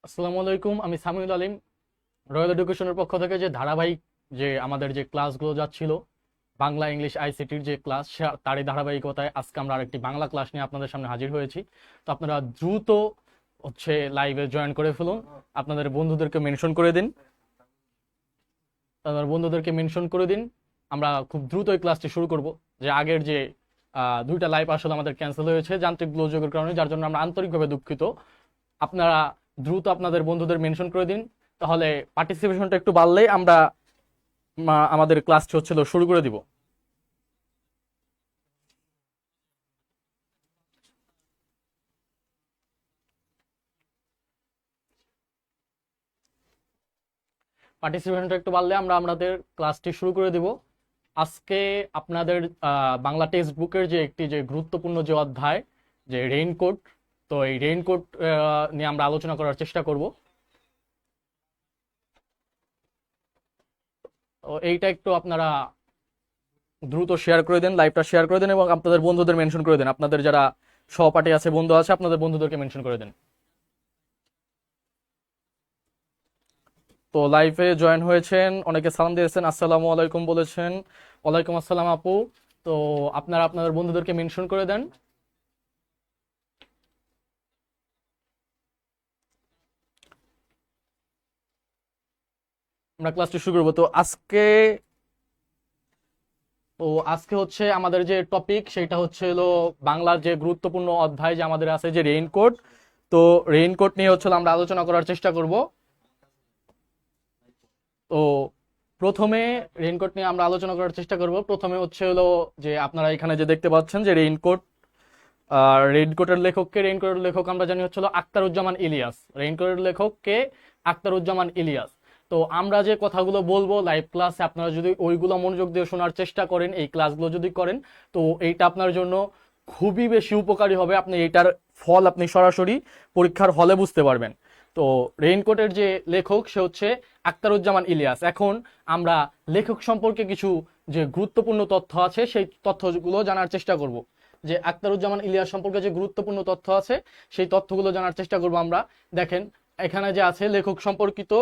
আসসালামু আলাইকুম, আমি সামিউল আলিম। রয়্যাল এডুকেশনের পক্ষ থেকে যে ধারাবাহিক যে আমাদের যে ক্লাসগুলো যাচ্ছিল, বাংলা ইংলিশ আইসিটির যে ক্লাস, তারই ধারাবাহিকতায় আজকে আমরা আরেকটি বাংলা ক্লাস নিয়ে আপনাদের সামনে হাজির হয়েছি। তো আপনারা দ্রুত লাইভে জয়েন করে ফেলুন, আপনাদের বন্ধুদেরকে মেনশন করে দিন, আমরা খুব দ্রুত এই ক্লাসটি শুরু করব। যে আগের যে দুইটা লাইভ আসলে আমাদের ক্যান্সেল হয়েছে যান্ত্রিক গোলযোগের কারণে, যার জন্য আমরা আন্তরিকভাবে দুঃখিত। আপনারা দ্রুত আপনাদের বন্ধুদের মেনশন করে দিন, তাহলে পার্টিসিপেশনটা একটু বাড়লেই আমরা আমাদের ক্লাসটি শুরু করে দিব। পার্টিসিপেশনটা একটু বাড়লে আমরা আমাদের ক্লাসটি শুরু করে দিব। আজকে আপনাদের বাংলা টেক্সট বুকের যে একটি যে গুরুত্বপূর্ণ যে অধ্যায়, যে রেইনকোট, তো এই রেইনকোট নিয়ে আমরা আলোচনা করার চেষ্টা করব। তো এইটা একটু আপনারা দ্রুত শেয়ার করে দেন, লাইভটা শেয়ার করে দেন এবং আপনাদের বন্ধুদের মেনশন করে দেন। আপনাদের যারা সহপাঠী আছে, বন্ধু আছে, আপনাদের বন্ধুদেরকে মেনশন করে দেন। তো লাইভে জয়েন হয়েছেন, অনেকে সালাম দিয়েছেন, আসসালামু আলাইকুম বলেছেন। ওয়ালাইকুম আসসালাম আপু। তো আপনারা আপনাদের বন্ধুদেরকে মেনশন করে দেন। আমরা ক্লাসটি শুরু করবো। তো আজকে আমাদের যে টপিক, সেটা হলো বাংলার যে গুরুত্বপূর্ণ অধ্যায় যে আমাদের আছে, যে রেইনকোট। তো রেইনকোট নিয়ে আমরা আলোচনা করার চেষ্টা করব। তো প্রথমে রেইনকোট নিয়ে আমরা আলোচনা করার চেষ্টা করব। প্রথমে যে আপনারা এখানে যে দেখতে পাচ্ছেন যে রেইনকোট, আর রেইনকোটের লেখক আমরা জানি আখতারুজ্জামান ইলিয়াস। রেইনকোটের লেখক কে? আখতারুজ্জামান ইলিয়াস। তো আমরা যে কথাগুলো বলবো লাইভ ক্লাসে, আপনারা যদি ওইগুলো মনোযোগ দিয়ে শোনার চেষ্টা করেন, এই ক্লাসগুলো যদি করেন, তো এইটা আপনার জন্য খুবই বেশি উপকারী হবে। আপনি এইটার ফল আপনি সরাসরি পরীক্ষার হলে বুঝতে পারবেন। তো রেইনকোটের যে লেখক, সে আখতারুজ্জামান ইলিয়াস। এখন আমরা লেখক সম্পর্কে কিছু যে গুরুত্বপূর্ণ তথ্য আছে, সেই তথ্যগুলো জানার চেষ্টা করব। যে আখতারুজ্জামান ইলিয়াস সম্পর্কে যে গুরুত্বপূর্ণ তথ্য আছে, সেই তথ্যগুলো জানার চেষ্টা করব আমরা। দেখেন, এখানে যে আছে লেখক সম্পর্কিত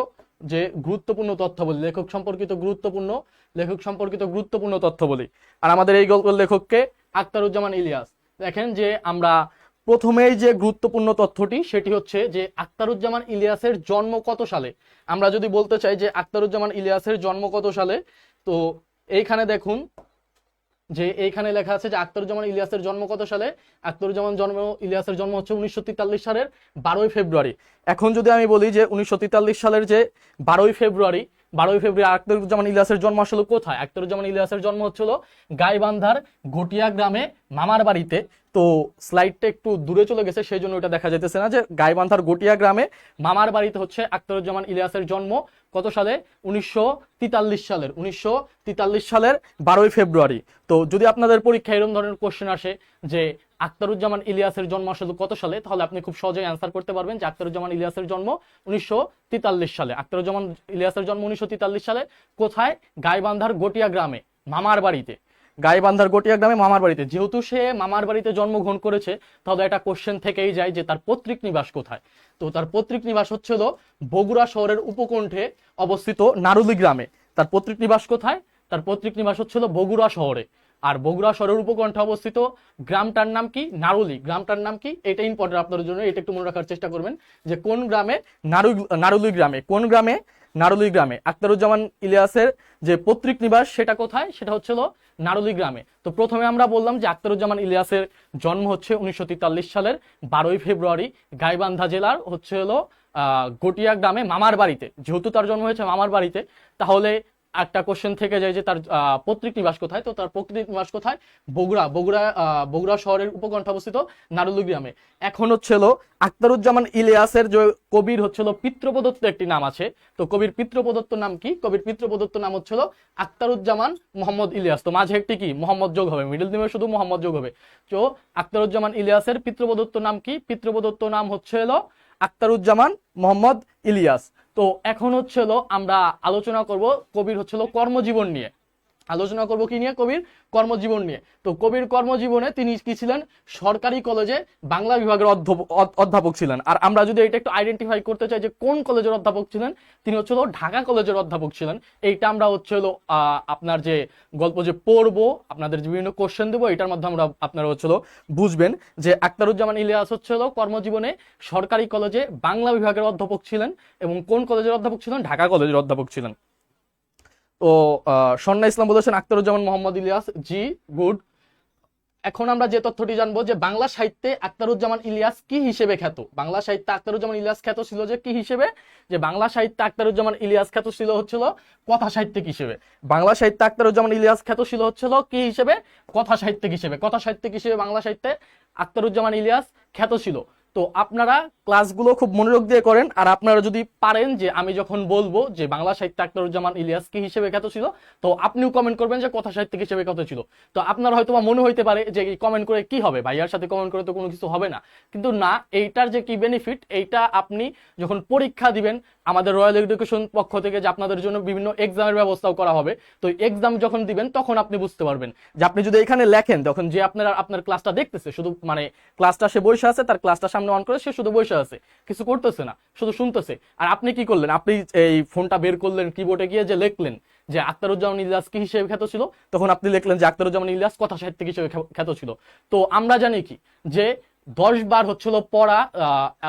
যে গুরুত্বপূর্ণ তথ্য বলি, লেখক সম্পর্কিত গুরুত্বপূর্ণ তথ্য বলি। আর আমাদের এই গল্পের লেখককে আখতারুজ্জামান ইলিয়াস। দেখেন যে আমরা প্রথমেই যে গুরুত্বপূর্ণ তথ্যটি, সেটি হচ্ছে যে আখতারুজ্জামান ইলিয়াসের জন্ম কত সালে। আমরা যদি বলতে চাই যে আখতারুজ্জামান ইলিয়াসের জন্ম কত সালে, তো এইখানে দেখুন যে এইখানে লেখা আছে যে আখতারুজ্জামান ইলিয়াসের জন্ম কত সালে। ইলিয়াসের জন্ম 1943 সালের 12ই ফেব্রুয়ারি। এখন যদি আমি বলি যে 1943 সালের যে 12ই ফেব্রুয়ারি, আখতারুজ্জামান ইলিয়াসের জন্ম আসলে কোথায়? আখতারুজ্জামান ইলিয়াসের জন্ম গাইবান্ধার গটিয়া গ্রামে, মামার বাড়িতে। তো স্লাইডটা একটু দূরে চলে গেছে, সেই জন্য ওটা দেখা যাইতেছে না। যে গাইবান্ধার গটিয়া গ্রামে মামার বাড়িতে আখতারুজ্জামান ইলিয়াসের জন্ম কত সালে? 1943 সালের 12ই ফেব্রুয়ারি। তো যদি আপনাদের পরীক্ষায় এরকম ধরনের কোশ্চেন আসে যে আখতারুজ্জামান ইলিয়াসের জন্ম আসলে কত সালে, তাহলে আপনি খুব সহজেই অ্যান্সার করতে পারবেন যে আখতারুজ্জামান ইলিয়াসের জন্ম 1943 সালে। আখতারুজ্জামান ইলিয়াসের জন্ম 1943 সালে। কোথায়? গাইবান্ধার গটিয়া গ্রামে, মামার বাড়িতে। মামার বাড়িতে। যেহেতু সে মামার বাড়িতে জন্মগ্রহণ করেছে, তাহলে একটা কোশ্চেন থেকেই যায় যে তার পৈতৃক নিবাস কোথায়। তো তার পৈতৃক নিবাস বগুড়া শহরের উপকণ্ঠে অবস্থিত নারুলি গ্রামে। তার পৈতৃক নিবাস কোথায়? তার পৈতৃক নিবাস বগুড়া শহরে। আর বগুড়া শহরের উপকণ্ঠে অবস্থিত গ্রামটার নাম কি? নারুলি। গ্রামটার নাম কি? এটা ইম্পর্টেন্ট আপনাদের জন্য, এটা একটু মনে রাখার চেষ্টা করবেন যে কোন গ্রামে? নারুলি গ্রামে। কোন গ্রামে? নারুলি গ্রামে। আখতারুজ্জামান ইলিয়াসের যে পৈতৃক নিবাস, সেটা কোথায়? সেটা নারুলি গ্রামে। তো প্রথমে আমরা বললাম যে আখতারুজ্জামান ইলিয়াসের জন্ম 1943 সালের 12ই ফেব্রুয়ারি, গাইবান্ধা জেলার গটিয়া গ্রামে, মামার বাড়িতে। যেহেতু তার জন্ম হয়েছে মামার বাড়িতে, তাহলে একটা কোশ্চেন থেকে যায় যে তার পৈতৃক নিবাস কোথায়। তো তার পৈতৃক নিবাস কোথায়? বগুড়া শহরের উপকণ্ঠে অবস্থিত নারুলি গ্রামে। এখন আখতারুজ্জামান ইলিয়াসের যে কবির পিতৃপ্রদত্ত একটি নাম আছে। তো কবির পিতৃপ্রদত্ত নাম কি? কবির পিতৃপ্রদত্ত নাম আখতারুজ্জামান মোহাম্মদ ইলিয়াস। তো মাঝে একটি কি মোহাম্মদ যোগ হবে, মিডল নেমে শুধু মোহাম্মদ যোগ হবে। তো আখতারুজ্জামান ইলিয়াসের পিতৃপ্রদত্ত নাম কি? পিতৃপ্রদত্ত নাম আখতারুজ্জামান মোহাম্মদ ইলিয়াস। তো এখন আমরা আলোচনা করব কবির কর্মজীবন নিয়ে। আলোচনা করব কি নিয়ে, কবির কর্মজীবন নিয়ে। তো কবির কর্মজীবনে তিনি কি ছিলেন, সরকারি কলেজে বাংলা বিভাগের অধ্যাপক ছিলেন। আর আমরা যদি এটা একটু আইডেন্টিফাই করতে চাই যে কোন কলেজের অধ্যাপক ছিলেন, তিনি হচ্ছে ঢাকা কলেজের অধ্যাপক ছিলেন। এইটা আমরা হচ্ছে আপনার যে গল্প যে পড়বো, আপনাদের যে বিভিন্ন কোশ্চেন দেবো, এটার মাধ্যমে আমরা আপনারা হচ্ছে বুঝবেন যে আখতারুজ্জামান ইলিয়াস হচ্ছে কর্মজীবনে সরকারি কলেজে বাংলা বিভাগের অধ্যাপক ছিলেন। এবং কোন কলেজের অধ্যাপক ছিলেন, ঢাকা কলেজের অধ্যাপক ছিলেন। তো স্বর্ণা ইসলাম বলেছেন আখতারুজ্জামান মোহাম্মদ ইলিয়াস, জি গুড। এখন আমরা যে তথ্যটি জানবো যে বাংলা সাহিত্যে আখতারুজ্জামান ইলিয়াস কি হিসেবে খ্যাত। বাংলা সাহিত্যে আখতারুজ্জামান ইলিয়াস খ্যাত ছিল যে কি হিসেবে, যে বাংলা সাহিত্যে আখতারুজ্জামান ইলিয়াস খ্যাত ছিল হচ্ছিল কথা সাহিত্যিক হিসেবে। বাংলা সাহিত্যে আখতারুজ্জামান ইলিয়াস খ্যাত ছিল হচ্ছিল কি হিসেবে, কথা সাহিত্যিক হিসেবে। কথা সাহিত্যিক হিসেবে বাংলা সাহিত্যে আখতারুজ্জামান ইলিয়াস খ্যাত ছিল। তো আপনারা ক্লাসগুলো খুব মনোযোগ দিয়ে করেন। আর আপনারা যদি পারেন যে আমি যখন বলবো যে বাংলা সাহিত্যে আখতারুজ্জামান ইলিয়াস কি হিসেবে খ্যাত ছিল, তো আপনিও কমেন্ট করবেন যে কথা সাহিত্যিক হিসেবে খ্যাত ছিল। তো আপনার হয়তো মনে হইতে পারে যে কমেন্ট করে কি হবে, ভাইয়ার সাথে কমেন্ট করে তো কোনো কিছু হবে না। কিন্তু না, এইটার যে কি বেনিফিট, এইটা আপনি যখন পরীক্ষা দিবেন আমাদের রয়্যাল এডুকেশন পক্ষ থেকে যে আপনাদের জন্য বিভিন্ন এক্সামের ব্যবস্থাও করা হবে, তো এক্সাম যখন দিবেন তখন আপনি বুঝতে পারবেন যে আপনি যদি এখানে লেখেন, তখন যে আপনার ক্লাসটা দেখতেছে, শুধু মানে ক্লাসটা সে বসে আছে, তার ক্লাসটা সামনে অন করে সে শুধু বসে আছে, কিছু করতেছে না, শুধু শুনতেছে। আর আপনি কি করলেন, আপনি এই ফোনটা বের করলেন, কিবোর্ডে গিয়ে যে লিখলেন যে আখতারুজ্জামান ইলিয়াস কি হিসেবে খ্যাত ছিল, তখন আপনি লিখলেন যে আখতারুজ্জামান ইলিয়াস কথা সাহিত্যিক হিসেবে খ্যাত ছিল। তো আমরা জানি কি যে 10 বার হচ্ছিল পড়া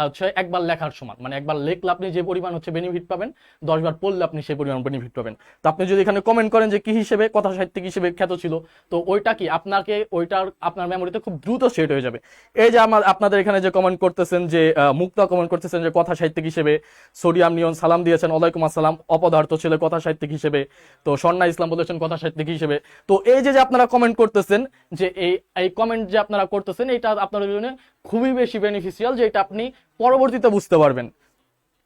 হচ্ছে একবার লেখার সমান, মানে একবার লেখলে আপনি যে পরিমাণ হচ্ছে বেনিফিট পাবেন, 10 বার পড়লে আপনি সেই পরিমাণ বেনিফিট পাবেন। তো আপনি যদি এখানে কমেন্ট করেন যে কি হিসেবে, কথা সাহিত্যিক হিসেবে খ্যাত ছিল, তো ওইটা কি আপনাকে ওইটার আপনার মেমোরিতে খুব দ্রুত সেট হয়ে যাবে। এই যে আপনাদের এখানে যে কমেন্ট করতেছেন, যে মুক্তা কমেন্ট করতেছেন যে কথা সাহিত্যিক হিসেবে, সোডিয়াম নিয়ন সালাম দিয়েছেন, ওয়ালাইকুম আসসালাম, অপদার্থ ছেলে কথা সাহিত্যিক হিসেবে, তো স্বর্ণা ইসলাম বলেছেন কথা সাহিত্যিক হিসেবে। তো এই যে আপনারা কমেন্ট করতেছেন, যে এই কমেন্ট যে আপনারা করতেছেন, এটা আপনাদের জন্য খুবই বেশি বেনিফিশিয়াল, যে এটা আপনি পরবর্তীতে বুঝতে পারবেন।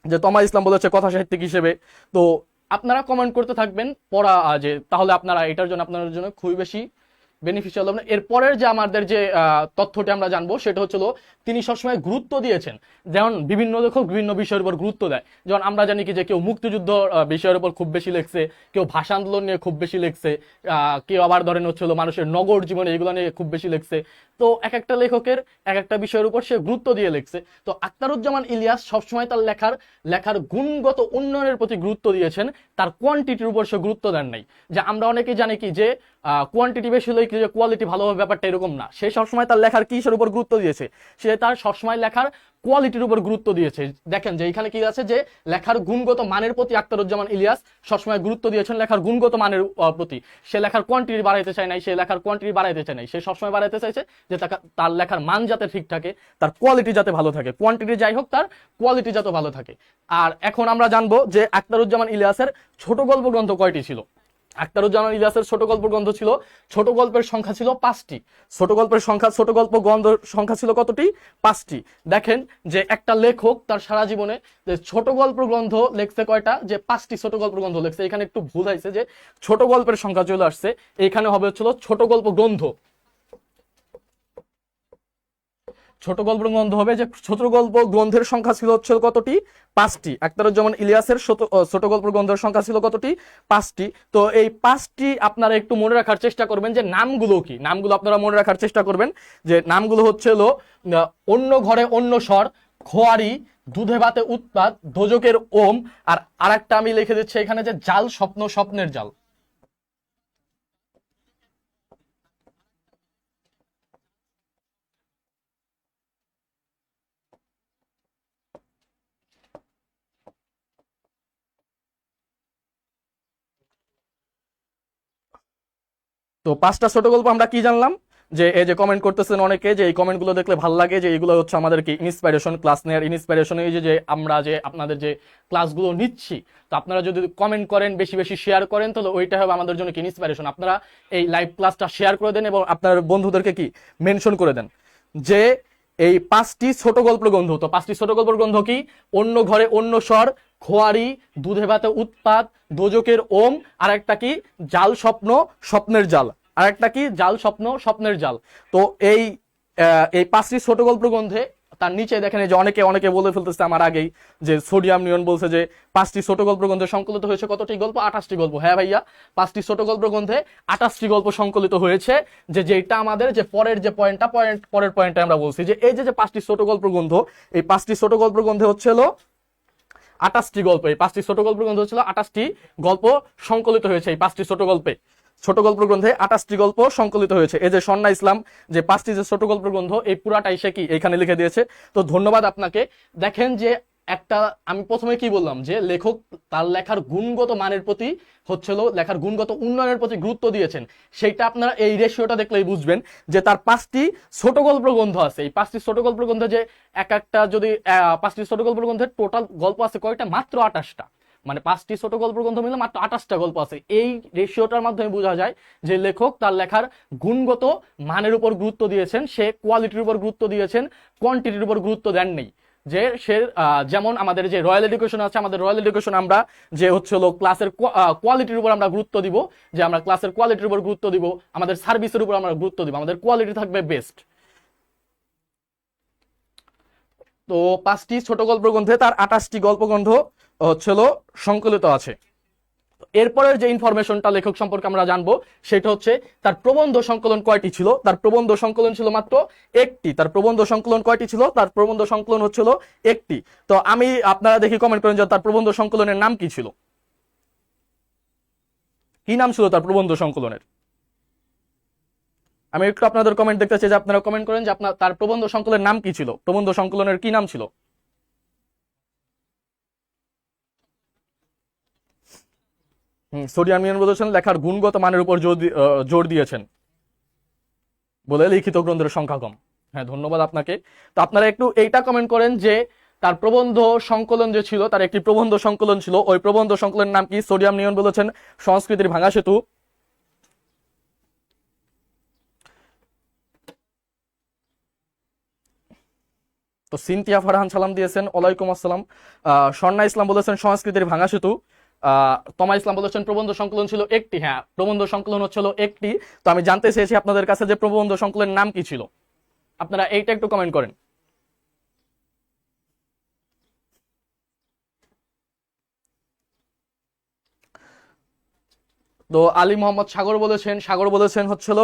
যে তমা ইসলাম বলেছে কথা সাহিত্যিক হিসেবে। তো আপনারা কমেন্ট করতে থাকবেন পড়া, যে তাহলে আপনারা এটার জন্য আপনাদের জন্য খুবই বেশি বেনিফিশিয়াল হবে। এরপরের যে আমাদের যে তথ্যটি আমরা জানবো সেটা হচ্ছিল তিনি সবসময় গুরুত্ব দিয়েছেন, যেমন বিভিন্ন লেখক বিভিন্ন বিষয়ের উপর গুরুত্ব দেয়। যেমন আমরা জানি কি যে কেউ মুক্তিযুদ্ধ বিষয়ের উপর খুব বেশি লিখছে, কেউ ভাষা আন্দোলন নিয়ে খুব বেশি লিখছে, কেউ আবার ধরেন হচ্ছিল মানুষের নগর জীবনে, এগুলো নিয়ে খুব বেশি লিখছে। তো এক একটা লেখকের এক একটা বিষয়ের উপর সে গুরুত্ব দিয়ে লিখছে। তো আখতারুজ্জামান ইলিয়াস সবসময় তার লেখার গুণগত উন্নয়নের প্রতি গুরুত্ব দিয়েছেন, তার কোয়ান্টিটির উপর সে গুরুত্ব দেন নাই। যে আমরা অনেকেই জানি কি যে কোয়ান্টিটি বেশি হলে যে কোয়ালিটি ভালো হবে, ব্যাপারটা এরকম না। সে সবসময় তার লেখার কিসের উপর গুরুত্ব দিয়েছে, সে তার সবসময় লেখার কোয়ালিটির উপর গুরুত্ব দিয়েছে। দেখেন যে এখানে কি আছে, যে লেখার গুণগত মানের প্রতি আখতারুজ্জামান ইলিয়াস সবসময় গুরুত্ব দিয়েছেন, লেখার গুণগত মানের প্রতি। সে লেখার কোয়ান্টিটি বাড়াইতে চায় নাই, সে লেখার কোয়ান্টিটি বাড়াইতে চায় নাই, সে সবসময় বাড়াইতে চাইছে যে তার লেখার মান যাতে ঠিক থাকে, তার কোয়ালিটি যাতে ভালো থাকে, কোয়ান্টিটি যাই হোক, তার কোয়ালিটি যাতে ভালো থাকে। আর এখন আমরা জানবো যে আখতারুজ্জামান ইলিয়াসের ছোট গল্প গ্রন্থ কয়টি ছিল। আখতারুজ্জামান ইলিয়াসের ছোট গল্প গ্রন্থ ছিল, ছোট গল্পের সংখ্যা ছিল 5টি। ছোট গল্প গ্রন্থের সংখ্যা ছিল কতটি? 5টি। দেখেন যে একটা লেখক তার সারা জীবনে যে ছোট গল্প গ্রন্থ লেখছে কয়টা, যে 5টি ছোট গল্প গ্রন্থ লেখছে। এখানে একটু ভুল হয়েছে, যে ছোট গল্পের সংখ্যা চলে আসছে, এখানে হবে হচ্ছিল ছোট গল্প গ্রন্থ। ছোট গল্প গ্রন্থ হবে, যে ছোট গল্প গ্রন্থের সংখ্যা ছিল হচ্ছে কতটি? 5টি। আখতারুজ্জামান ইলিয়াসের ছোট গল্প গ্রন্থের সংখ্যা ছিল কতটি? 5টি। তো এই 5টি আপনারা একটু মনে রাখার চেষ্টা করবেন, যে নামগুলো কি, নামগুলো আপনারা মনে রাখার চেষ্টা করবেন। যে নামগুলো হচ্ছে অন্য ঘরে অন্য স্বর, খোয়ারি, দুধে ভাতে উৎপাত, দোজকের ওম, আর আরেকটা আমি লিখে দিচ্ছি এখানে, যে জাল স্বপ্ন স্বপ্নের জাল। তো 5টা ছোট গল্প আমরা কি জানলাম, যে এই যে কমেন্ট করতেছেন অনেকে, যে এই কমেন্টগুলো দেখলে ভালো লাগে, যে এগুলো হচ্ছে আমাদেরকে ইন্সপিরেশন, ক্লাস নেওয়ার ইন্সপিরেশন। এই যে আমরা যে আপনাদের যে ক্লাসগুলো নিচ্ছি, তো আপনারা যদি কমেন্ট করেন, বেশি বেশি শেয়ার করেন, তাহলে ওইটা হবে আমাদের জন্য কি ইন্সপিরেশন। আপনারা এই লাইভ ক্লাসটা শেয়ার করে দেন এবং আপনার বন্ধুদেরকে কি মেনশন করে দেন যে এই 5টি ছোট গল্প গ্রন্থ। তো 5টি ছোট গল্প গ্রন্থ কি? অন্য ঘরে অন্য স্বর, খোয়ারি, দুধে ভাতে উৎপাত, দোজকের ওম, আর একটা কি জাল স্বপ্ন স্বপ্নের জাল, আর একটা কি জাল স্বপ্ন স্বপ্নের জাল। তো এই 5টি ছোট গল্প গ্রন্থে তার নিচে দেখেন এই যে অনেকে অনেকে বলে ফেলতেছে আমার আগেই যে সোডিয়াম নিয়ন বলছে যে 5টি ছোট গল্প গ্রন্থে সংকলিত হয়েছে কতটি গল্প, 28টি গল্প। হ্যাঁ ভাইয়া, 5টি ছোট গল্প গ্রন্থে 28টি গল্প সংকলিত হয়েছে। যেটা আমাদের যে পরের যে পরের পয়েন্টে আমরা বলছি যে এই যে 5টি ছোট গল্প গ্রন্থ, এই 5টি ছোট গল্প গ্রন্থে হচ্ছে হলো 28টি গল্প। এই 5টি ছোট গল্প গ্রন্থ হচ্ছিল 28টি গল্প সংকলিত হয়েছে। এই 5টি ছোট গল্প গ্রন্থে 28টি গল্প সংকলিত হয়েছে। এই যে সন্না ইসলাম যে 5টি যে ছোট গল্প গ্রন্থ, এই পুরাটাই সে কি এখানে লিখে দিয়েছে। তো ধন্যবাদ আপনাকে। দেখেন যে একটা আমি প্রথমে কি বললাম যে লেখক তার লেখার গুণগত মানের প্রতি হচ্ছিল লেখার গুণগত উন্নয়নের প্রতি গুরুত্ব দিয়েছেন। সেইটা আপনারা এই রেশিওটা দেখলেই বুঝবেন যে তার 5টি ছোট গল্প গ্রন্থ আছে। এই 5টি ছোট গল্প গ্রন্থে যে একটা যদি 5টি ছোট গল্প গ্রন্থের টোটাল গল্প আছে কয়টা, মাত্র 28টা। মানে 5টি ছোট গল্প গ্রন্থ মিলে মাত্র 28টা গল্প আছে। এই রেশিওটার মাধ্যমে বোঝা যায় যে লেখক তার লেখার গুণগত মানের উপর গুরুত্ব দিয়েছেন, সে কোয়ালিটির উপর গুরুত্ব দিয়েছেন, কোয়ান্টিটির উপর গুরুত্ব দেননি। যে সে যেমন আমাদের যে রয়্যাল এডুকেশন আছে, আমাদের রয়্যাল এডুকেশন আমরা যে হচ্ছে হলো ক্লাসের কোয়ালিটির উপর আমরা গুরুত্ব দিব, যে আমরা ক্লাসের কোয়ালিটির উপর গুরুত্ব দিব, আমাদের সার্ভিসের উপর আমরা গুরুত্ব দিব, আমাদের কোয়ালিটি থাকবে বেস্ট। তো 5টি ছোট গল্প গ্রন্থে তার 28টি গল্প গ্রন্থ হচ্ছে হলো সংকলিত আছে। এরপরের যে ইনফরমেশনটা লেখক সম্পর্কে আমরা জানবো সেটা হচ্ছে তার প্রবন্ধ সংকলন কয়টি ছিল। তার প্রবন্ধ সংকলন ছিল মাত্র একটি। তার প্রবন্ধ সংকলন কয়টি ছিল? তার প্রবন্ধ সংকলন হচ্ছিল একটি। তো আমি আপনারা দেখি কমেন্ট করেন যে তার প্রবন্ধ সংকলনের নাম কি ছিল, কি নাম ছিল তার প্রবন্ধ সংকলনের। আমি একটু আপনাদের কমেন্ট দেখতে চাই যে আপনারা কমেন্ট করেন যে আপনার তার প্রবন্ধ সংকলনের নাম কি ছিল, প্রবন্ধ সংকলনের কি নাম ছিল। সোডিয়াম নিয়ন বলেছেন লেখার গুণগত মানের উপর জোর দিয়েছেন বলে লিখিত গ্রন্থের সংখ্যা কম। হ্যাঁ, ধন্যবাদ আপনাকে। তো আপনারা একটু এইটা কমেন্ট করেন যে তার প্রবন্ধ সংকলন যে ছিল, তার একটি প্রবন্ধ সংকলন ছিল, ওই প্রবন্ধ সংকলনের নাম কি। সোডিয়াম নিয়ন বলেছেন সংস্কৃতির ভাঙা সেতু। তো সিনথিয়া ফারহান সালাম দিয়েছেন, ওয়ালাইকুম আসসালাম। স্বর্ণা ইসলাম বলেছেন সংস্কৃতির ভাঙা সেতু। তমা ইসলাম বলেছেন প্রবন্ধ সংকলন ছিল একটি। হ্যাঁ, প্রবন্ধ সংকলন হচ্ছিল একটি। তো আমি জানতে চেয়েছি আপনাদের কাছে যে প্রবন্ধ সংকলনের নাম কি ছিল, আপনারা এইটা একটু কমেন্ট করেন। তো আলী মোহাম্মদ সাগর বলেছেন হচ্ছিল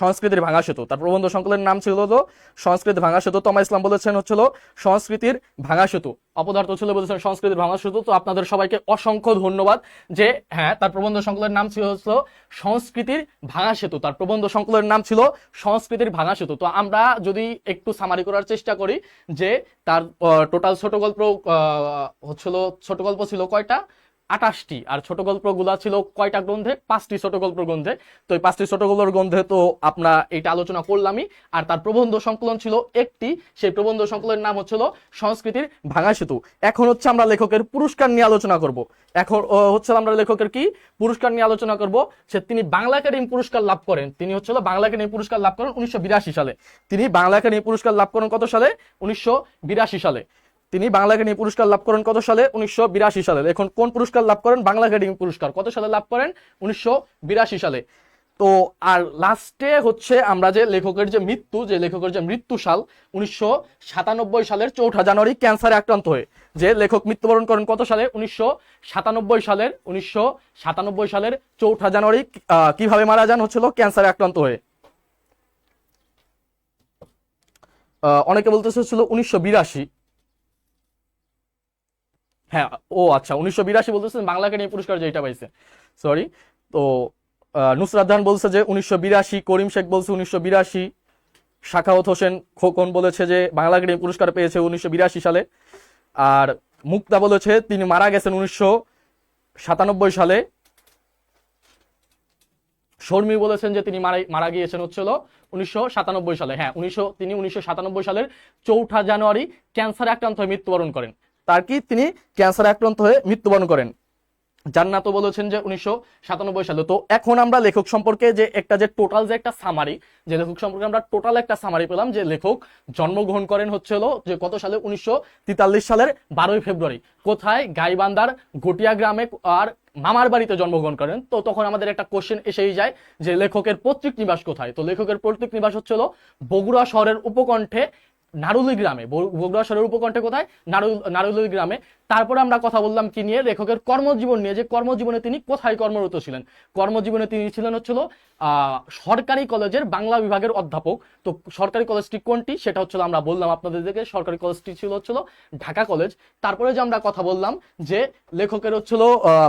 সংস্কৃতির ভাঙা সেতু। তার প্রবন্ধ সংকলনের নাম ছিল তো সংস্কৃতির ভাঙা সেতু। তমা ইসলাম বলেছেন হচ্ছিল সংস্কৃতির ভাঙা সেতু। অপদার্থ ছিল বলেছেন সংস্কৃতির ভাঙা সেতু। তো আপনাদের সবাইকে অসংখ্য ধন্যবাদ যে হ্যাঁ, তার প্রবন্ধ সংকলনের নাম ছিল সংস্কৃতির ভাঙা সেতু। তার প্রবন্ধ সংকলনের নাম ছিল সংস্কৃতির ভাঙা সেতু। তো আমরা যদি একটু সামারি করার চেষ্টা করি যে তার টোটাল ছোট গল্প হচ্ছিল, ছোট গল্প ছিল কয়টা, 28টি। আর ছোট গল্পগুলা ছিল কয়টা গ্রন্থে, 5টি ছোট গল্প গ্রন্থে। তো এই 5টি ছোট গল্প গ্রন্থে তো আমরা এটা আলোচনা করলামই। আর তার প্রবন্ধ সংকলন ছিল একটি, সেই প্রবন্ধ সংকলনের নাম হচ্ছিল সংস্কৃতির ভাঙা সেতু। এখন হচ্ছে আমরা লেখকের পুরস্কার নিয়ে আলোচনা করব। এখন হচ্ছে আমরা লেখকের কি পুরস্কার নিয়ে আলোচনা করব। তিনি বাংলা একাডেমি পুরস্কার লাভ করেন। তিনি হচ্ছিল বাংলা একাডেমি পুরস্কার লাভ করেন 1982 সালে। তিনি বাংলা একাডেমি পুরস্কার লাভ করেন কত সালে? 1982 সালে। তিনি বাংলা একাডেমি পুরস্কার লাভ করেন কত সালে? 1982 সালে। এখন কোন পুরস্কার লাভ করেন? বাংলা একাডেমি পুরস্কার কত সালে লাভ করেন? 1982 সালে। তো আর লাস্টে হচ্ছে আমরা যে লেখকের যে মৃত্যু সাল 1997 সালের 4 জানুয়ারি ক্যান্সারে আক্রান্ত হয়ে যে লেখক মৃত্যুবরণ করেন কত সালে? 1997 সালের 4 জানুয়ারি। কিভাবে মারা যান? হচ্ছিল ক্যান্সারে আক্রান্ত হয়ে। অনেকে বলতেছে হচ্ছিল 1982। হ্যাঁ, ও আচ্ছা, 1982 বলতেছেন বাংলা একাডেমি পুরস্কার যেটা পাইছে, সরি। তো নুসরাত জাহান বলছে যে 1982, করিম শেখ বলছে 1982, শাখাওয়াত হোসেন খোকন বলেছে যে বাংলা একাডেমি পুরস্কার পেয়েছে 1982 সালে। আর মুক্তা বলেছে তিনি মারা গেছেন 1997 সালে। শর্মী বলেছেন যে তিনি মারা গিয়েছেন হচ্ছিল 1997 সালে। হ্যাঁ, তিনি 1997 সালের 4 জানুয়ারি ক্যান্সারে আক্রান্ত হয়ে মৃত্যুবরণ করেন। তার কি তিনি ক্যান্সারে আক্রান্ত হয়ে মৃত্যুবরণ করেন। জান্নাতও বলেছেন যে 1997 সালে। তো এখন আমরা লেখক সম্পর্কে যে একটা যে টোটাল যে একটা সামারি, যে লেখক সম্পর্কে আমরা টোটাল একটা সামারি পেলাম যে লেখক জন্মগ্রহণ করেন হচ্ছিল যে কত সালে? 1943 সালের 12 ফেব্রুয়ারি। কোথায়? গাইবান্ধার গটিয়া গ্রামে আর মামার বাড়িতে জন্মগ্রহণ করেন। তো তখন আমাদের একটা কোশ্চেন এসেই যায় যে লেখকের পৈতৃক নিবাস কোথায়। তো লেখকের পৈতৃক নিবাস হচ্ছিল বগুড়া শহরের উপকণ্ঠে নারুলি গ্রামে, বগুড়া শহরের উপকণ্ঠে কোথায়, নারুলি গ্রামে। তারপরে আমরা কথা বললাম কি নিয়ে, লেখকের কর্মজীবন নিয়ে, যে কর্মজীবনে তিনি কোথায় কর্মরত ছিলেন। কর্মজীবনে তিনি ছিলেন হচ্ছিল সরকারি কলেজের বাংলা বিভাগের অধ্যাপক। তো সরকারি কলেজটি কোনটি সেটা হচ্ছিল আমরা বললাম আপনাদেরকে, সরকারি কলেজটি হচ্ছিল ঢাকা কলেজ। তারপরে যে আমরা কথা বললাম যে লেখকের হচ্ছিল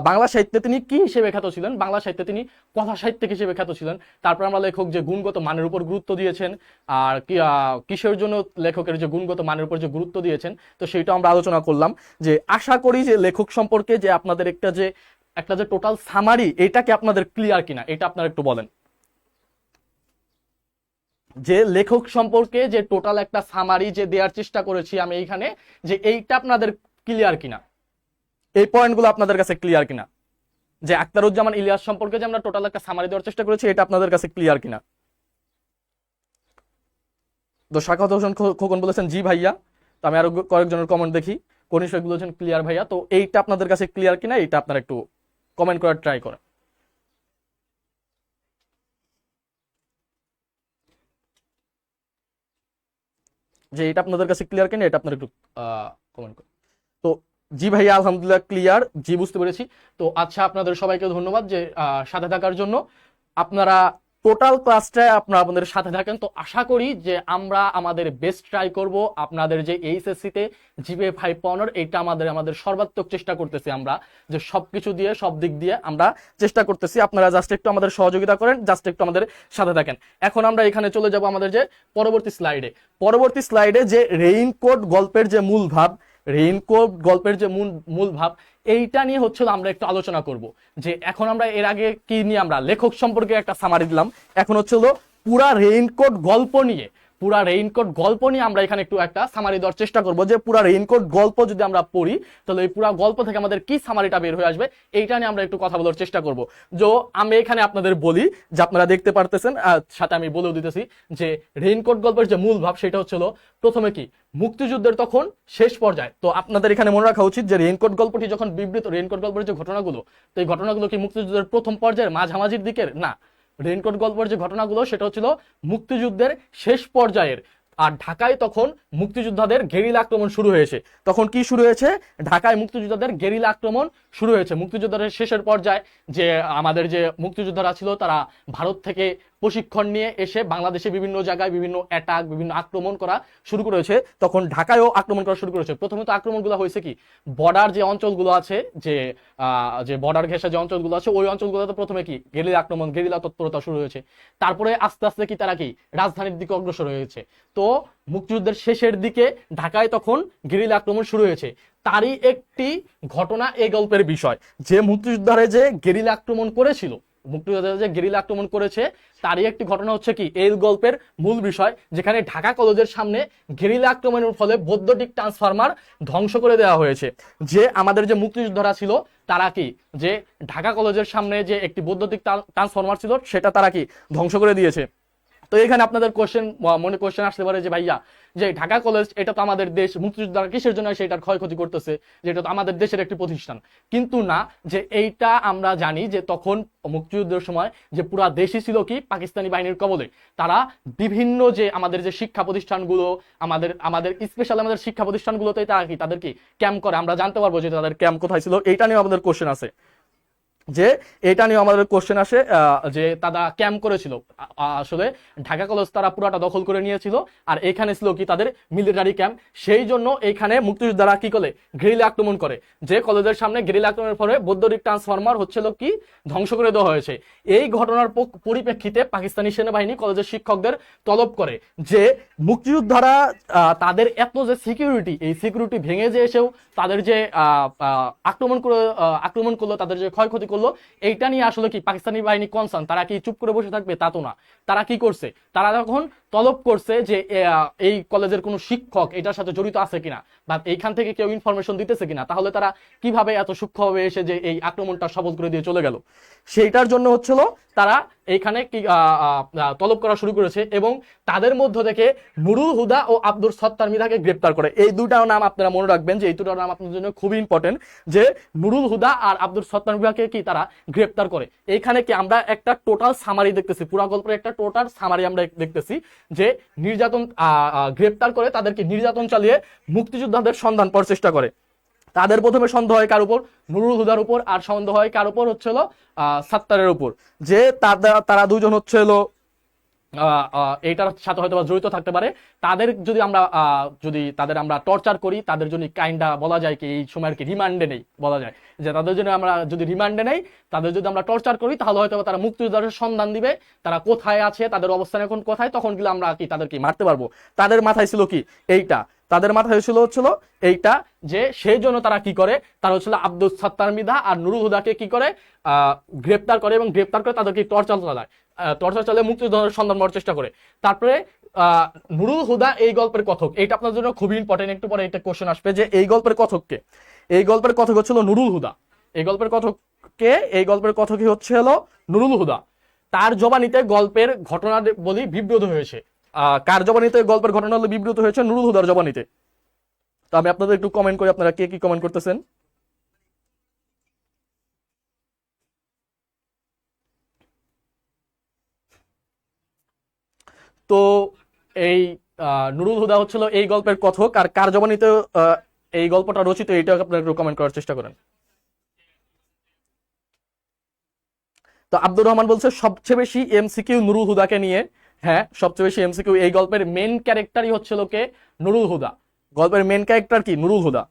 বাংলা সাহিত্যে তিনি কি হিসেবে খ্যাত ছিলেন, বাংলা সাহিত্যে তিনি কথা সাহিত্যিক হিসেবে খ্যাত ছিলেন। তারপর আমরা লেখক যে গুণগত মানের উপর গুরুত্ব দিয়েছেন, আর কিসের জন্য লেখকের যে গুণগত মানের উপর যে গুরুত্ব দিয়েছেন, তো সেইটা আমরা আলোচনা করলাম। যে আশা করি যে লেখক সম্পর্কে যে আপনাদের একটা যে টোটাল সামারি, এটাকে আপনাদের ক্লিয়ার কিনা, এটা আপনারা একটু বলেন। যে লেখক সম্পর্কে যে টোটাল একটা সামারি যে দেওয়ার চেষ্টা করেছি আমি এইখানে, যে এইটা আপনাদের ক্লিয়ার কিনা, এই পয়েন্টগুলো আপনাদের কাছে ক্লিয়ার কিনা, যে আখতারুজ্জামান ইলিয়াস সম্পর্কে যে আমরা টোটাল একটা সামারি দেওয়ার চেষ্টা করেছি, এটা আপনাদের কাছে ক্লিয়ার কিনা। তো শাখাত হোসেন খোকন বলেছেন জি ভাইয়া। তো আমি আরো কয়েকজনের কমেন্ট দেখি। কনিষ্ঠ বলেছেন ক্লিয়ার ভাইয়া। তো এইটা আপনাদের কাছে ক্লিয়ার কিনা, এইটা আপনারা একটু কমেন্ট করার ট্রাই করেন, যে এটা আপনাদের কাছে ক্লিয়ার কিনা, এটা আপনারা একটু কমেন্ট করেন। তো জি ভাইয়া আলহামদুলিল্লাহ ক্লিয়ার, জি বুঝতে পেরেছি। তো আচ্ছা, আপনাদের সবাইকে ধন্যবাদ যে সাথে থাকার জন্য। আপনারা টোটাল ক্লাসটা আপনারা আপনাদের সাথে থাকেন। তো আশা করি যে আমরা আমাদের বেস্ট ট্রাই করব আপনাদের যে এইচএসসি তে জিপিএ 5 পাওয়ানোর, এইটা আমাদের সর্বাত্মক চেষ্টা করতেছি আমরা, যে সবকিছু দিয়ে সব দিক দিয়ে আমরা চেষ্টা করতেছি। আপনারা জাস্ট একটু আমাদের সহযোগিতা করেন, জাস্ট একটু আমাদের সাথে থাকেন। এখন আমরা এখানে চলে যাব আমাদের যে পরবর্তী স্লাইডে যে রেইনকোট গল্পের যে মূল ভাব, রেইনকোট গল্পের যে মূল ভাব, এইটা নিয়ে হচ্ছিল আমরা একটু আলোচনা করব। যে এখন আমরা এর আগে কি নিয়ে আমরা লেখক সম্পর্কে একটা সামারি দিলাম, এখন হচ্ছিল পুরা রেইনকোট গল্প নিয়ে আমরা এখানে একটু একটা সামারি দেওয়ার চেষ্টা করব। যে পুরা রেইনকোট গল্প যদি আমরা পড়ি, তাহলে এই পুরা গল্প থেকে আমাদের কি সামারিটা বের হয়ে আসবে, এইটা নিয়ে আমরা একটু কথা বলার চেষ্টা করব। যে আমি এখানে আপনাদের বলি, যে আপনারা দেখতে পারতেছেন, সাথে আমি বলেও দিতেছি যে রেইনকোট গল্পের যে মূল ভাব সেটা হচ্ছিল প্রথমে কি মুক্তিযুদ্ধের তখন শেষ পর্যায়ে। তো আপনাদের এখানে মনে রাখা উচিত যে রেইনকোট গল্পটি যখন রেইনকোট গল্পের যে ঘটনাগুলো, তো এই ঘটনাগুলো কি মুক্তিযুদ্ধের প্রথম পর্যায়ের মাঝামাঝির দিকের না, রেইনকোট গল্পের যে ঘটনাগুলো সেটা হচ্ছিল মুক্তিযুদ্ধের শেষ পর্যায়ের। আর ঢাকায় তখন মুক্তিযোদ্ধাদের গেরিলা আক্রমণ শুরু হয়েছে। তখন কি শুরু হয়েছে, ঢাকায় মুক্তিযোদ্ধাদের গেরিলা আক্রমণ শুরু হয়েছে। মুক্তিযোদ্ধাদের শেষের পর্যায়ে যে আমাদের যে মুক্তিযোদ্ধারা ছিল, তারা ভারত থেকে প্রশিক্ষণ নিয়ে এসে বাংলাদেশে বিভিন্ন জায়গায় বিভিন্ন অ্যাটাক, বিভিন্ন আক্রমণ করা শুরু করেছে। তখন ঢাকায়ও আক্রমণ করা শুরু করেছে। প্রথমে তো আক্রমণগুলো হয়েছে কি বর্ডার যে অঞ্চলগুলো আছে, যে বর্ডার ঘেঁষা যে অঞ্চলগুলো আছে, ওই অঞ্চলগুলোতে প্রথমে কি গেরিলা আক্রমণ, গেরিলা তৎপরতা শুরু হয়েছে। তারপরে আস্তে আস্তে কি তারা কি রাজধানীর দিকে অগ্রসর হয়েছে। তো মুক্তিযুদ্ধের শেষের দিকে ঢাকায় তখন গেরিলা আক্রমণ শুরু হয়েছে। তারই একটি ঘটনা এই গল্পের বিষয়, যে মুক্তিযোদ্ধারা যে গেরিলা আক্রমণ করেছিল, মুক্তিযোদ্ধারা যে গেরিলা আক্রমণ করেছে, তারই একটি ঘটনা হচ্ছে কি এই গল্পের মূল বিষয়, যেখানে ঢাকা কলেজের সামনে গেরিলা আক্রমণের ফলে বৈদ্যুতিক ট্রান্সফরমার ধ্বংস করে দেওয়া হয়েছে। যে আমাদের যে মুক্তিযোদ্ধারা ছিল, তারা কি যে ঢাকা কলেজের সামনে যে একটি বৈদ্যুতিক ট্রান্সফরমার ছিল, সেটা তারা কি ধ্বংস করে দিয়েছে। তো এখানে আপনাদের মনে কোশ্চেন আসতে পারে যে ভাইয়া, যে ঢাকা কলেজ এটা তো আমাদের দেশ, মুক্তিযোদ্ধারা কিসের জন্য সেটার ক্ষয়ক্ষতি করতেছে, যে এটা তো আমাদের দেশের একটি প্রতিষ্ঠান। কিন্তু না, যে এইটা আমরা জানি যে তখন মুক্তিযুদ্ধের সময় যে পুরা দেশই ছিল কি পাকিস্তানি বাহিনীর কবলে। তারা বিভিন্ন যে আমাদের যে শিক্ষা প্রতিষ্ঠানগুলো, আমাদের স্পেশাল আমাদের শিক্ষা প্রতিষ্ঠানগুলোতে তারা কি তাদের কি ক্যাম্প করে। আমরা জানতে পারবো যে তাদের ক্যাম্প কোথায় ছিল, এইটা নিয়ে আমাদের কোশ্চেন আছে। যে এটা নিয়ে আমাদের কোশ্চেন আসে যে তারা ক্যাম্প করেছিল, আসলে ঢাকা কলেজ তারা পুরাটা দখল করে নিয়েছিল, আর এখানে ছিল কি তাদের মিলিটারি ক্যাম্প। সেই জন্য এইখানে মুক্তিযোদ্ধারা কি করে গেরিলা আক্রমণ করে, যে কলেজের সামনে গেরিলা আক্রমণের ফলে বৈদ্যুতিক ট্রান্সফরমার হচ্ছিল কি ধ্বংস করে দেওয়া হয়েছে। এই ঘটনার পরিপ্রেক্ষিতে পাকিস্তানি সেনাবাহিনী কলেজের শিক্ষকদের তলব করে যে মুক্তিযোদ্ধারা তাদের এত যে সিকিউরিটি, এই সিকিউরিটি ভেঙে যে এসেও তাদের যে আক্রমণ করলো, তাদের যে ক্ষয়ক্ষতি করলো, এইটা নিয়ে আসলে কি পাকিস্তানি বাহিনী কনসার্ন। তারা কি চুপ করে বসে থাকবে তা তো না। তারা কি করছে, তারা যখন তলব করছে যে এই কলেজের কোনো শিক্ষক এটার সাথে জড়িত আছে কিনা, বা এইখান থেকে কেউ ইনফরমেশন দিতেছে কিনা, তাহলে তারা কিভাবে এত সূক্ষ্মভাবে এসে যে এই আক্রমণটা সফল করে দিয়ে চলে গেল, সেইটার জন্য হচ্ছিল তারা এইখানে কি তলব করা শুরু করেছে। এবং তাদের মধ্য থেকে নুরুল হুদা ও আব্দুল সত্তার মৃধাকে গ্রেপ্তার করে। এই দুটার নাম আপনারা মনে রাখবেন, যে এই দুটার নাম আপনাদের জন্য খুবই ইম্পর্টেন্ট, যে নুরুল হুদা আর আব্দুল সত্তার মৃধাকে কি তারা গ্রেপ্তার করে। এইখানে কি আমরা একটা টোটাল সামারি দেখতেছি, পুরা গল্পের একটা টোটাল সামারি আমরা দেখতেছি, যে নির্যাতন গ্রেপ্তার করে তাদেরকে নির্যাতন চালিয়ে মুক্তিযোদ্ধাদের সন্ধান পাওয়ার চেষ্টা করে। তাদের প্রথমে সন্দেহ হয় কার উপর? নুরুল হুদার উপর। আর সন্দেহ হয় কার উপর? হচ্ছে হলো সাত্তারের উপর, যে তারা দুজন হচ্ছে হলো এইটার সাথে হয়তো জড়িত থাকতে পারে। তাদের যদি আমরা টর্চার করি, তাদের জন্য কাইন্ডা বলা যায় কি এই সময় আর কি রিমান্ডে নেই, বলা যায় যে তাদের জন্য আমরা যদি রিমান্ডে নেই, তাদের যদি আমরা টর্চার করি, তাহলে হয়তো তারা মুক্তিযোদ্ধাদের সন্ধান দিবে, তারা কোথায় আছে, তাদের অবস্থান এখন কোথায়, তখন গেলে আমরা কি তাদেরকে মারতে পারবো। তাদের মাথায় ছিল কি এইটা, তাদের মাথায় হচ্ছিল এইটা, যে সেই জন্য তারা কি করে, তারা হচ্ছিল আব্দুল সাত্তার মৃধা আর নুরুল হুদাকে কি করে গ্রেপ্তার করে, এবং গ্রেপ্তার করে তাদেরকে টর্চার চালিয়ে মুক্তিযোদ্ধাদের সন্ধান পাওয়ার চেষ্টা করে। তারপরে নুরুল হুদা এই গল্পের কথক, এইটা আপনার জন্য খুবই ইম্পর্টেন্ট, একটু পরে একটা কোশ্চেন আসবে যে এই গল্পের কথককে। এই গল্পের কথক হচ্ছিল নুরুল হুদা। এই গল্পের কথককে, এই গল্পের কথকই হচ্ছে হলো নুরুল হুদা। তার জবানিতে গল্পের ঘটনা বলি বিব্রত হয়েছে। কার জবানিতে গল্পের ঘটনা হলো বিব্রত হয়েছে? নুরুল হুদার জবানিতে। তো আমি আপনাদের একটু কমেন্ট করি, আপনারা কে কি কমেন্ট করতেছেন। তো এই নুরুল হুদা হচ্ছিল এই গল্পের কথক, আর কার জবানিতে এই গল্পটা রচিত, এইটা আপনারা একটু কমেন্ট করার চেষ্টা করেন। তো আব্দুর রহমান বলছে সবচেয়ে বেশি এমসিকিউ নুরুল হুদাকে নিয়ে। হ্যাঁ, সবচেয়ে বেশি এমসিকিউ এই গল্পের মেন ক্যারেক্টারই হচ্ছিল কে? নুরুল হুদা। গল্পের মেন ক্যারেক্টার কি? নুরুল হুদা।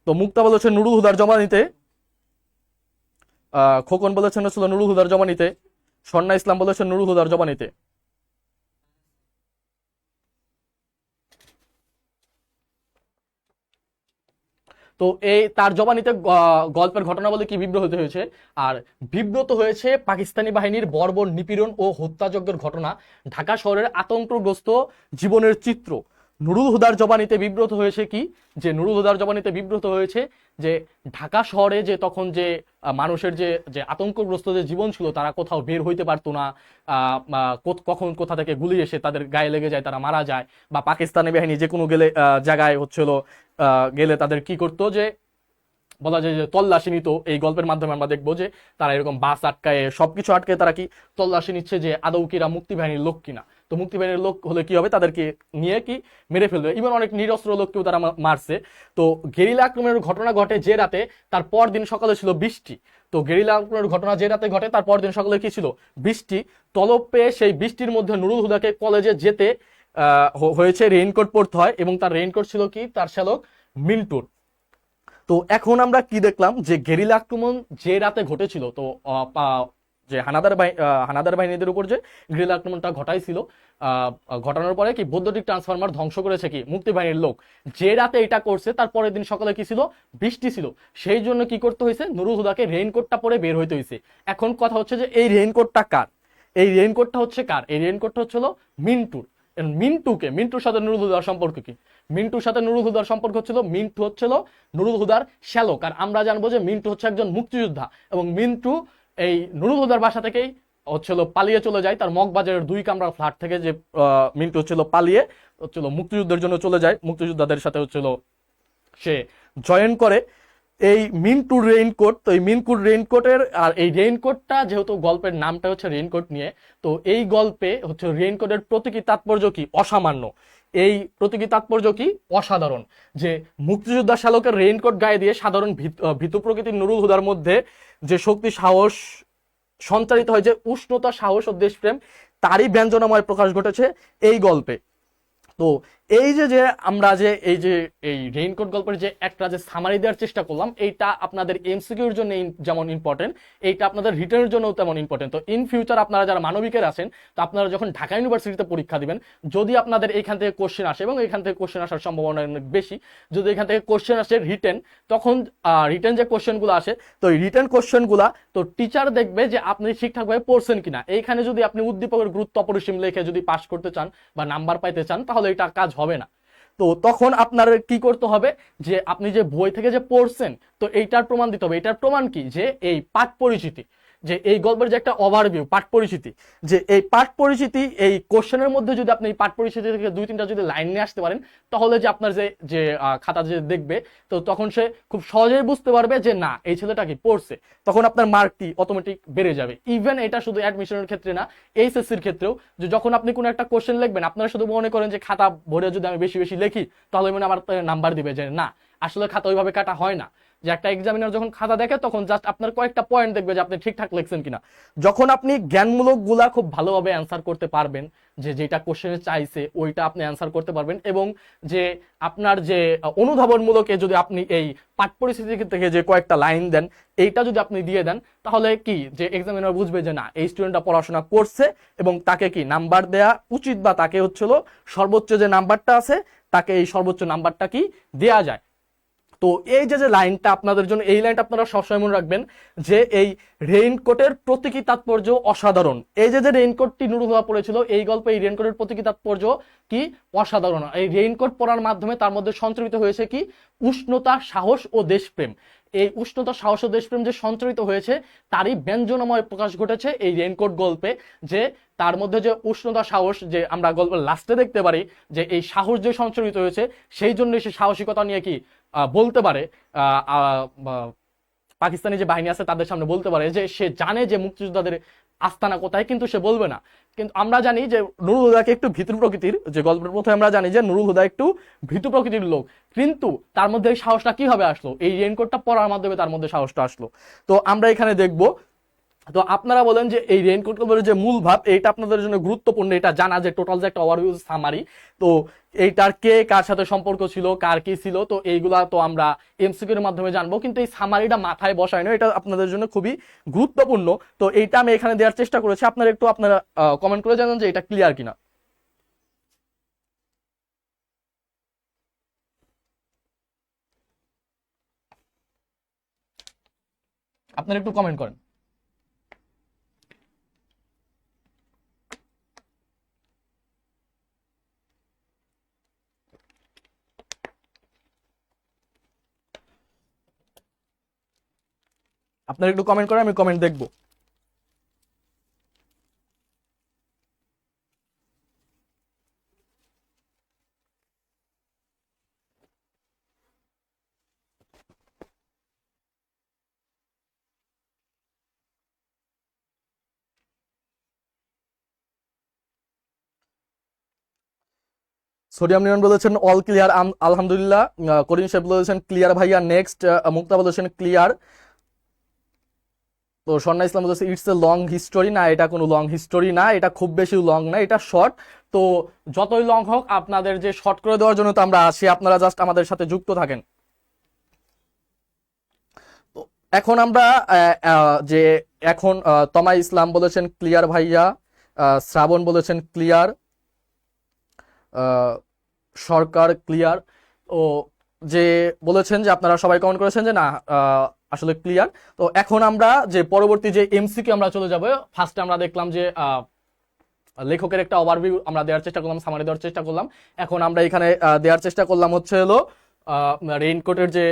তো মুক্তা বলেছে নুরুল হুদার জবানিতে, খোকন বলেছেন হচ্ছিল নুরুল হুদার জবানিতে, স্বর্ণা ইসলাম বলেছেন নুরুল হুদার জবানিতে। তো এই তার জবানিতে গল্পের ঘটনা বলে কি বিব্রত হয়েছে, আর বিব্রত হয়েছে পাকিস্তানি বাহিনীর বর্বর নিপীড়ন ও হত্যাযজ্ঞের ঘটনা, ঢাকা শহরের আতঙ্কগ্রস্ত জীবনের চিত্র। নুরুল হুদার জবানিতে বিব্রত হয়েছে কি, যে নুরুল হুদার জবানিতে বিব্রত হয়েছে যে ঢাকা শহরে যে তখন যে মানুষের যে যে আতঙ্কগ্রস্ত যে জীবন ছিল, তারা কোথাও বের হইতে পারতো না, কখন কোথা থেকে গুলি এসে তাদের গায়ে লেগে যায়, তারা মারা যায়, বা পাকিস্তানি বাহিনী যে কোনো গেলে জায়গায় হচ্ছিল গেলে তাদের কি করতো, যে বলা যায় যে তল্লাশি নিত। এই গল্পের মাধ্যমে আমরা দেখবো যে তারা এরকম বাস আটকায়, সবকিছু আটকায় তারা কি তল্লাশি নিচ্ছে, যে আদৌ কিরা মুক্তিবাহিনীর লোক কিনা। তো মুক্তিবাহিনীর লোক হলে কি হবে, তাদেরকে নিয়ে কি মেরে ফেলবে। ইভেন অনেক নিরস্ত্র লোককেও তারা মারছে। তো গেরিলা আক্রমণের ঘটনা ঘটে যে রাতে, তার পর দিন সকালে ছিল বৃষ্টি। তো গেরিলা আক্রমণের ঘটনা যে রাতে ঘটে, তার পর দিন সকালে কি ছিল? বৃষ্টি। তলব পেয়ে সেই বৃষ্টির মধ্যে নুরুল হুদাকে কলেজে যেতে হয়েছে, রেইনকোট পরতে হয়, এবং তার রেইনকোট ছিল কি? তার শ্যালক মিন্টুর। তো এখন আমরা কি দেখলাম, যে গেরিলা আক্রমণ যে রাতে ঘটেছিল, তো যে হানাদার বাহিনীদের উপর যে গেরিলা আক্রমণটা ঘটাইছিল, ঘটানোর পরে কি বৈদ্যুতিক ট্রান্সফরমার ধ্বংস করেছে কি মুক্তিবাহিনীর লোক। যে রাতে এটা করছে, তার পরের দিন সকালে কি ছিল? বৃষ্টি ছিল। সেই জন্য কি করতে হয়েছে? নুরুল হুদাকে রেইনকোটটা পরে বের হইতে হয়েছে। এখন কথা হচ্ছে যে এই রেইনকোটটা কার? এই রেইনকোটটা হচ্ছে কার? এই রেইনকোটটা হচ্ছিল মিন্টুর। মিন্টুর সাথে নুরুল হুদার সম্পর্ক কি? মিন্টুর সাথে নুরুল হুদার সম্পর্ক হচ্ছিল, মিন্টু হচ্ছিল নুরুল হুদার শ্যালক। আর আমরা জানবো যে মিন্টু হচ্ছে একজন মুক্তিযোদ্ধা, এবং মিন্টু এই নুরুল হুদার বাসা থেকেই হচ্ছিল পালিয়ে চলে যায়, তার মগবাজারের 2 কামরার ফ্ল্যাট থেকে, যে মিন্টু হচ্ছিল পালিয়ে হচ্ছিল মুক্তিযুদ্ধের জন্য চলে যায়, মুক্তিযোদ্ধাদের সাথে হচ্ছিল সে জয়েন করে। এই মিন্টুর রেইনকোট, তো এই মিন্টুর রেইনকোটের, আর এই রেইনকোটটা যেহেতু গল্পের নামটা হচ্ছে রেইনকোট নিয়ে, তো এই গল্পে হচ্ছে রেইনকোটের প্রতীকী তাৎপর্য কি? অসামান্য। এই প্রতীকী তাৎপর্য কি? অসাধারণ। যে মুক্তিযোদ্ধা শ্যালকের রেইনকোট গায়ে দিয়ে সাধারণ ভীতু প্রকৃতির নুরুল হুদার মধ্যে যে শক্তি সাহস সঞ্চারিত হয়, যে উষ্ণতা, সাহস ও দেশপ্রেম, তারই ব্যঞ্জনাময় প্রকাশ ঘটেছে এই গল্পে। তো এই যে আমরা যে এই রেইনকোট গল্পের যে একটা যে সামারি দেওয়ার চেষ্টা করলাম, এইটা আপনাদের এমসিকিউর জন্য যেমন ইম্পর্টেন্ট, এইটা আপনাদের রিটার্নের জন্য তেমন ইম্পর্টেন্ট। তো ইন ফিউচার আপনারা যারা মানবিকের আছেন, তো আপনারা যখন ঢাকা ইউনিভার্সিটিতে পরীক্ষা দিবেন, যদি আপনাদের এখান থেকে কোশ্চেন আসে, এবং এখান থেকে কোশ্চেন আসার সম্ভাবনা অনেক বেশি, যদি এখান থেকে কোশ্চেন আসে রিটেন, তখন রিটেন যে কোশ্চেনগুলো আসে, তো এই রিটেন কোশ্চেনগুলা তো টিচার দেখবে যে আপনি ঠিকঠাকভাবে পড়ছেন কিনা। এইখানে যদি আপনি উদ্দীপকের গুরুত্ব অপরিসীম লিখে যদি পাস করতে চান বা নাম্বার পাইতে চান, তাহলে এটা কাজ হবে না। তো তখন আপনার কি করতে হবে, যে আপনি যে বই থেকে যে পড়ছেন, তো এইটার প্রমাণ দিতে হবে। এইটার প্রমাণ কি? যে এই পাঠ পরিচিতি, যে এই গল্পের যে একটা ওভারভিউ, পাঠ পরিচিতি, যে এই পাঠ পরিচিতি এই কোশ্চেনের মধ্যে যদি আপনি এই পাঠ পরিচিতি থেকে 2-3টা যদি লাইন নিয়ে আসতে পারেন, তাহলে যে আপনার যে যে খাতা যে দেখবে, তো তখন সে খুব সহজেই বুঝতে পারবে যে না এই ছেলেটা কি পড়ছে, তখন আপনার মার্কটি অটোমেটিক বেড়ে যাবে। ইভেন এটা শুধু অ্যাডমিশনের ক্ষেত্রে না, এইচএসসির ক্ষেত্রেও, যে যখন আপনি কোনো একটা কোশ্চেন লিখবেন, আপনারা শুধু মনে করেন যে খাতা ভরে যদি আমি বেশি বেশি লিখি তাহলে মানে আমার নাম্বার দিবে, যে না, আসলে খাতা ওইভাবে কাটা হয় না। যে একটা এক্সামিনার যখন খাতা দেখে তখন জাস্ট আপনার কয়েকটা পয়েন্ট দেখবে যে আপনি ঠিকঠাক লিখছেন কিনা। যখন আপনি জ্ঞানমূলক গুলা খুব ভালোভাবে অ্যান্সার করতে পারবেন, যে যেটা কোশ্চেনে চাইছে ওইটা আপনি অ্যান্সার করতে পারবেন, এবং যে আপনার যে অনুধাবনমূলকে যদি আপনি এই পাঠ পরিস্থিতি থেকে যে কয়েকটা লাইন দেন, এইটা যদি আপনি দিয়ে দেন, তাহলে কি যে এক্সামিনার বুঝবে যে না এই স্টুডেন্টটা পড়াশোনা করছে এবং তাকে কি নাম্বার দেয়া উচিত, বা তাকে হচ্ছিল সর্বোচ্চ যে নাম্বারটা আছে তাকে এই সর্বোচ্চ নাম্বারটা কি দেয়া যায়। তো এই যে যে লাইনটা আপনাদের জন্য, এই লাইনটা আপনারা সবসময় মনে রাখবেন যে এই রেইনকোটের প্রতীকী তাৎপর্য অসাধারণ। এই যে যে রেইনকোটটি নুরুল হুদা পড়েছিল, এই গল্পে এই রেইনকোটের প্রতীকী তাৎপর্য কি অসাধারণ। এই রেইনকোট পড়ার মাধ্যমে তার মধ্যে সঞ্চারিত হয়েছে কি উষ্ণতা, সাহস ও দেশপ্রেম। এই উষ্ণতা, সাহস ও দেশপ্রেম যে সঞ্চারিত হয়েছে তারই ব্যঞ্জনময় প্রকাশ ঘটেছে এই রেইনকোট গল্পে। যে তার মধ্যে যে উষ্ণতা, সাহস, যে আমরা গল্পের লাস্টে দেখতে পারি যে এই সাহস যে সঞ্চারিত হয়েছে, সেই জন্যই সে সাহসিকতা নিয়ে কি বলতে পারে, পাকিস্তানি যে বাহিনী আছে তাদের সামনে বলতে পারে যে সে জানে যে মুক্তিযোদ্ধাদের আস্তানা কোথায়, কিন্তু সে বলবে না। কিন্তু আমরা জানি যে নুরুল হুদাকে একটু ভীতু প্রকৃতির, যে গল্পের প্রথমে আমরা জানি যে নুরুল হুদা একটু ভীতু প্রকৃতির লোক, কিন্তু তার মধ্যে এই সাহসটা কিভাবে আসলো, এই রেইনকোটটা পড়ার মাধ্যমে তার মধ্যে সাহসটা আসলো। তো আমরা এখানে দেখবো। তো আপনারা বলেন যে এই রেইনকোট গল্পের যে মূল ভাব, এইটা আপনাদের জন্য গুরুত্বপূর্ণ, এটা জানা, যে টোটাল যে একটা ওভারভিউ সামারি, তো এইটার কে কার সাথে সম্পর্ক ছিল, কার কি ছিল, তো এইগুলা তো আমরা এমসিকিউ এর মাধ্যমে জানবো, কিন্তু এই সামারিটা মাথায় বসায় না, এটা আপনাদের জন্য খুবই গুরুত্বপূর্ণ। তো এইটা আমি এখানে দেওয়ার চেষ্টা করেছি, আপনারা একটু আপনারা কমেন্ট করে জানান যে এটা ক্লিয়ার কিনা। আপনারা একটু কমেন্ট করেন। আপনারা একটু কমেন্ট করেন, আমি কমেন্ট দেখবো। সোডিয়াম নিয়ন বলেছেন অল ক্লিয়ার, আলহামদুলিল্লাহ। করিম সাহেব বলেছেন ক্লিয়ার ভাইয়া। নেক্সট মুক্তা বলেছেন ক্লিয়ার। তো স্বর্ণা ইসলাম বলেছে ইটস এ লং হিস্টোরি। না, এটা কোনো লং হিস্টোরি না, এটা খুব বেশি লং না, এটা শর্ট। তো যতই লং হোক আপনাদের যে শর্ট করে দেওয়ার জন্য তো আমরা আসি, আপনারা জাস্ট আমাদের সাথে যুক্ত থাকেন। তো এখন আমরা যে এখন তমা ইসলাম বলেছেন ক্লিয়ার ভাইয়া, শ্রাবণ বলেছেন ক্লিয়ার, সরকার ক্লিয়ার। ও যে বলেছেন যে আপনারা সবাই কমেন্ট করেছেন যে না আসলে ক্লিয়ার। তো এখন আমরা যে পরবর্তী যে এমসিকিউ আমরা চলে যাব। ফার্স্টে আমরা দেখলাম যে লেখকের একটা ওভারভিউ আমরা দেওয়ার চেষ্টা করলাম, সামারি দেওয়ার চেষ্টা করলাম। এখন আমরা এখানে দেওয়ার চেষ্টা করলাম হচ্ছে হলো রেইনকোটের যে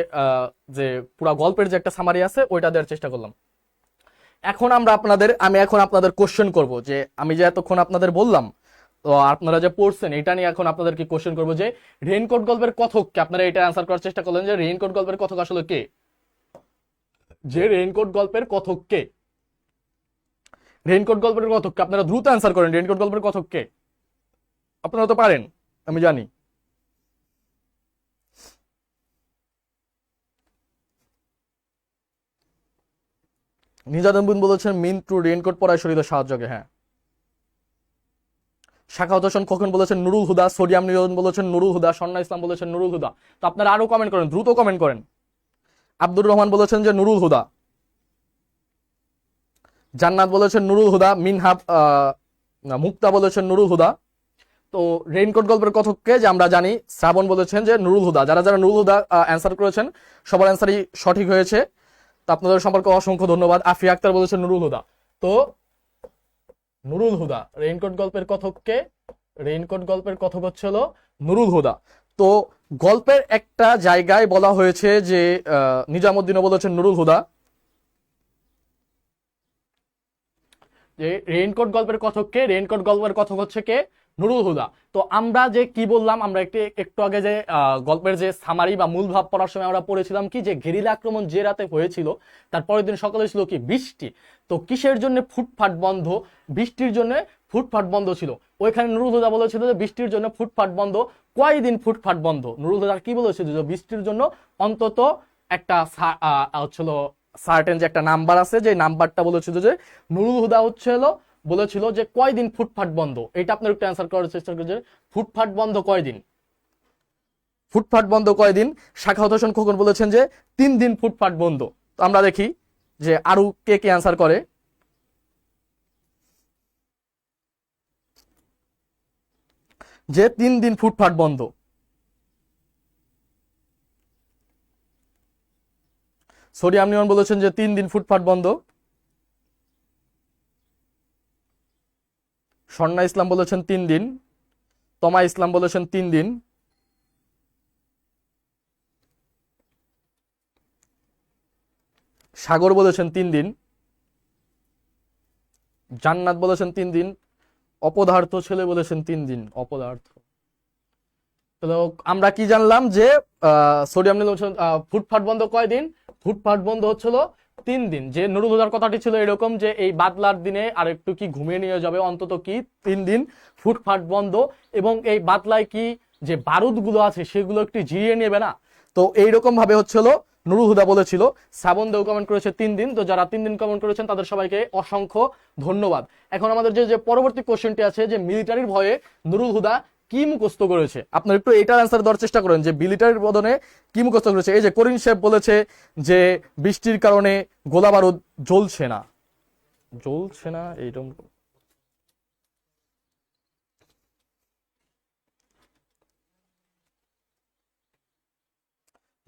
যে পুরো গল্পের যে একটা সামারি আছে ওইটা দেওয়ার চেষ্টা করলাম। এখন আমি এখন আপনাদের কোশ্চেন করব, যে আমি যে এতক্ষণ আপনাদের বললাম, তো আপনারা যে পড়ছেন এটা নিয়ে এখন আপনাদেরকে কোশ্চেন করবো যে রেইনকোট গল্পের কথক কে। আপনারা এটা অ্যান্সার করার চেষ্টা করলেন যে রেইনকোট গল্পের কথক আসলে কে, যে রেইনকোট গল্পের কথক কে, রেইনকোট গল্পের কথক কে। আপনারা দ্রুত অ্যান্সার করেন, রেইনকোট গল্পের কথক কে। আপনারা তো পারেন, আমি জানি। নিজাদুদ্দিন বলেছেন মিন টু রেইনকোট পড়ায় শরীরে সাহায্যকে। হ্যাঁ। শাখাওয়াত হোসেন খোকন বলেছেন নুরুল হুদা, সোডিয়াম নিরঞ্জন বলেছেন নুরুল হুদা, স্বর্ণা ইসলাম বলেছেন নুরুল হুদা। তো আপনারা আরো কমেন্ট করেন, দ্রুত কমেন্ট করেন। আব্দুর রহমান বলেছেন যে নুরুল হুদা, জান্নাত বলেছেন নুরুল হুদা, মিনহাব মুক্তা বলেছেন নুরুল হুদা। তো রেইনকোট গল্পের কথককে যে আমরা জানি, শ্রাবণ বলেছেন যে নুরুল হুদা। যারা যারা নুরুল হুদা অ্যান্সার করেছেন সবার অ্যান্সারই সঠিক হয়েছে, তো আপনাদের সম্পর্কে অসংখ্য ধন্যবাদ। আফিয়া আক্তার বলেছেন নুরুল হুদা। তো নুরুল হুদা রেইনকোট গল্পের কথককে, রেইনকোট গল্পের কথক হচ্ছে হলো নুরুল হুদা। তো গল্পের একটা জায়গায় বলা হয়েছে যে নিজামুদ্দিনও বলেছেন নুরুল হুদা। যে রেইনকোট গল্পের কথক কে? রেইনকোট গল্পের কথক হচ্ছে কে? নুরুল হুদা। তো আমরা যে কি বললাম, আমরা একটু আগে যে গল্পের যে সামারি বা মূল ভাব পড়ার সময় আমরা পড়েছিলাম কি, যে গেরিলা আক্রমণ যে রাতে হয়েছিল তার পরের দিন সকালে ছিল কি বৃষ্টি। তো কিসের জন্য ফুটফাট বন্ধ? বৃষ্টির জন্য ফুটফাট বন্ধ ছিল। ওইখানে নুরুল হুদা বলেছিল যে বৃষ্টির জন্য ফুটফাট বন্ধ। কয়দিন ফুটফাট বন্ধ? নুরুল হুদা কি বলেছিল যে বৃষ্টির জন্য অন্তত একটা হচ্ছিল সার্টেন যে একটা নাম্বার আছে, যে নাম্বারটা বলেছিল যে নুরুল হুদা হচ্ছিল বলেছিল যে কয়দিন ফুটফাট বন্ধ। এটা আপনার একটু অ্যান্সার করার চেষ্টা করছে, ফুটফাট বন্ধ কয়দিন? ফুটফাট বন্ধ কয়দিন? সাখাওয়াত হোসেন খোকন বলেছেন যে 3 দিন ফুটফাট বন্ধ। তো আমরা দেখি যে আরো কে কে অ্যান্সার করে। যে 3 দিন ফুটফাট বন্ধ। সোডিয়াম নিয়ন বলেছেন যে 3 দিন ফুটফাট বন্ধ। স্বর্ণা ইসলাম বলেছেন 3 দিন। তমা ইসলাম বলেছেন 3 দিন। সাগর বলেছেন 3 দিন। জান্নাত বলেছেন 3 দিন। অপদার্থ ছেলে বলেছেন 3 দিন। অপদার্থ। তো আমরা কি জানলাম যে সোডিয়াম নিল ফুটফাট বন্ধ কয়দিন? ফুটফাট বন্ধ হচ্ছিল 3 দিন। যে নুরুল হুদার কথাটি ছিল এরকম যে এই বাদলার দিনে আর একটু কি ঘুমিয়ে নিয়ে যাবে, অন্তত কি 3 দিন ফুটফাট বন্ধ। এবং এই বাদলায় কি যে বারুদগুলো আছে সেগুলো একটু জিরিয়ে নেবে না? তো এইরকম ভাবে হচ্ছিল নুরুল হুদা বলেছিল। শ্রাবণ দেও কমেন্ট করেছে 3 দিন। তো যারা 3 দিন কমেন্ট করেছেন তাদের সবাইকে অসংখ্য ধন্যবাদ। এখন আমাদের যে পরবর্তী কোশ্চেনটি আছে, যে মিলিটারির ভয়ে নুরুল হুদা কি মুখস্থ করেছে? আপনার একটু এটার অ্যান্সার দেওয়ার চেষ্টা করেন যে মিলিটারির বদনে কি মুখস্থ করেছে। এই যে করিম সাহেব বলেছে যে বৃষ্টির কারণে গোলা বারুদ জ্বলছে না। জ্বলছে না এইরকম।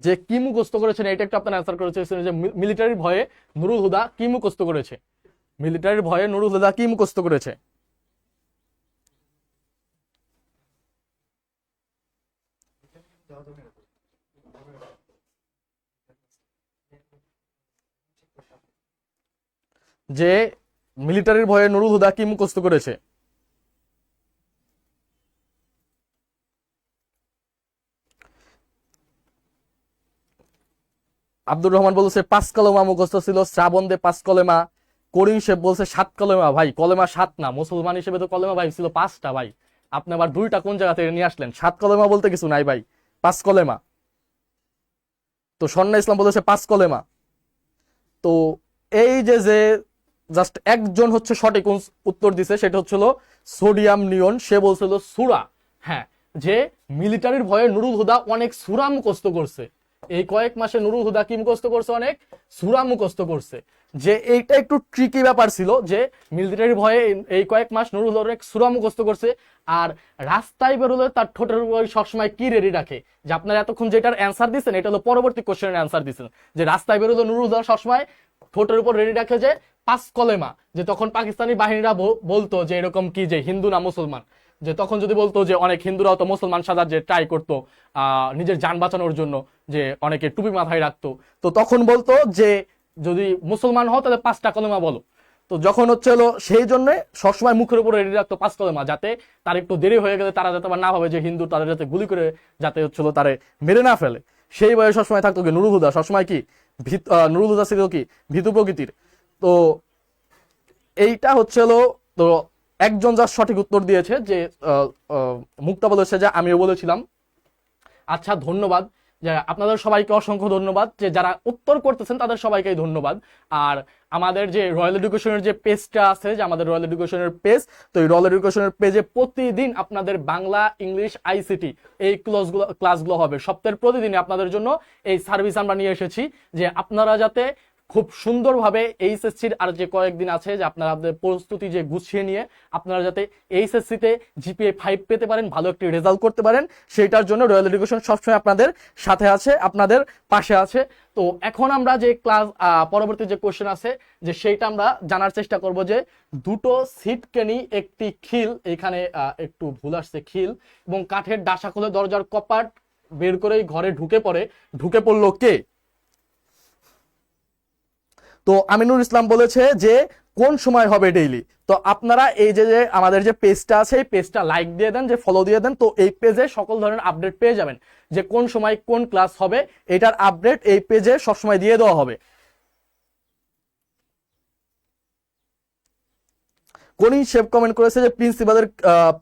যে কি মুখস্থ করেছেন এটা একটু আপনার অ্যান্সার করেছে যে মিলিটারির ভয়ে নুরুল হুদা কি মুখস্থ করেছে। মিলিটারির ভয়ে নুরুল হুদা কি মুখস্থ করেছে? যে মিলিটারির ভয়ে নুরুল হুদা কি মুখস্থ করেছে? আব্দুর রহমান বলছে 5 কলেমা মুখস্থ ছিল। শ্রাবণ দে 5 কলেমা। করিম শেখ বলছে 7 কলেমা। ভাই কলেমা 7 না, মুসলমান হিসেবে তো কলেমা ভাই ছিল 5টা। ভাই আপনি আবার 2টা কোন জায়গা থেকে নিয়ে আসলেন? 7 কলেমা বলতে কিছু নাই ভাই, 5 কলেমা। তো স্বর্ণা ইসলাম বলেছে 5 কলেমা। তো এই যে জাস্ট একজন হচ্ছে সঠিক উত্তর দিছে, সেটা হচ্ছিল সোডিয়াম নিয়ন। সে বলছিল সূরা। হ্যাঁ, যে মিলিটারির ভয়ে নুরুল হুদা অনেক সূরা মুখস্থ করছে। এই কয়েক মাসে নুরুল হুদা কি মুখস্থ করছে? অনেক সূরা মুখস্থ করছে। যে এইটা একটু ট্রিকি ব্যাপার ছিল যে মিলিটারির ভয়ে এই কয়েক মাস নুরুল হুদা অনেক সূরা মুখস্থ করছে। আর রাস্তায় বেরোলে তার ঠোঁটের উপর সবসময় কি রেডি রাখে? যে আপনারা এতক্ষণ যেটার অ্যান্সার দিচ্ছেন এটা হলো পরবর্তী কোশ্চেনের অ্যান্সার দিচ্ছেন। যে রাস্তায় বেরোলে নুরুল হুদা সবসময় ঠোঁটের উপর রেডি রাখে যে 5 কলেমা। যে তখন পাকিস্তানি বাহিনীরা বলতো যে এরকম কি যে হিন্দু না মুসলমান, যে তখন যদি বলতো যে অনেক হিন্দুরাও তো মুসলমান সাজার যে ট্রাই করতো নিজের যান বাঁচানোর জন্য, যে অনেকে টুপি মাথায় রাখতো, তো তখন বলতো যে যদি মুসলমান হও তাহলে 5টা কলেমা বলো। তো যখন হচ্ছে হলো সেই জন্য সবসময় মুখের উপর রেডি রাখতো 5 কলেমা, যাতে তার একটু দেরি হয়ে গেলে তারা যাতে না ভাবে যে হিন্দু, তাদের যাতে গুলি করে যাতে হচ্ছিল তারে মেরে না ফেলে। সেই ভয়ে সবসময় থাকতো কি নুরুল হুদা সবসময় কি নুরুল হুদা ছিল কি ভীতু প্রকৃতির। তো এইটা হচ্ছে হলো, তো একজন যা সঠিক উত্তর দিয়েছে যে মুক্তা বলেছে যে আমিও বলেছিলাম। আচ্ছা ধন্যবাদ, যে আপনাদের সবাইকে অসংখ্য ধন্যবাদ, যে যারা উত্তর করতেছেন তাদের সবাইকেই ধন্যবাদ। আর আমাদের যে রয়্যাল এডুকেশনের যে পেজটা আছে, যে আমাদের রয়্যাল এডুকেশনের পেজ, তো এই রয়্যাল এডুকেশনের পেজে প্রতিদিন আপনাদের বাংলা, ইংলিশ, আইসিটি এই ক্লাসগুলো হবে। সপ্তাহের প্রতিদিনই আপনাদের জন্য এই সার্ভিস আমরা নিয়ে এসেছি, যে আপনারা যাতে খুব সুন্দরভাবে এইচএসসির আর যে কয়েকদিন আছে, যে আপনারা আপনাদের প্রস্তুতি যে গুছিয়ে নিয়ে আপনারা যাতে এইচএসসিতে জিপিএ 5 পেতে পারেন, ভালো একটি রেজাল্ট করতে পারেন, সেইটার জন্য রয়্যাল এডুকেশন সবসময় আপনাদের সাথে আছে, আপনাদের পাশে আছে। তো এখন আমরা যে ক্লাস পরবর্তী যে কোশ্চেন আছে, যে সেইটা আমরা জানার চেষ্টা করব যে দুটো সিটকেনি একটি খিল, এখানে একটু ভুল আসছে, খিল এবং কাঠের ডাসা খুলে দরজার কপাট বের করেই ঘরে ঢুকে পড়লো কে? তো আমিনুর ইসলাম বলেছে যে কোন সময় হবে ডেইলি। তো আপনারা এই যে যে আমাদের যে পেজটা আছে এই পেজটা লাইক দিয়ে দেন, যে ফলো দিয়ে দেন, তো এই পেজে সকল ধরনের আপডেট পেয়ে যাবেন, যে কোন সময় কোন ক্লাস হবে এটার আপডেট এই পেজে সবসময় দিয়ে দেওয়া হবে। কোনি শেফ কমেন্ট করেছে যে প্রিন্সিপালের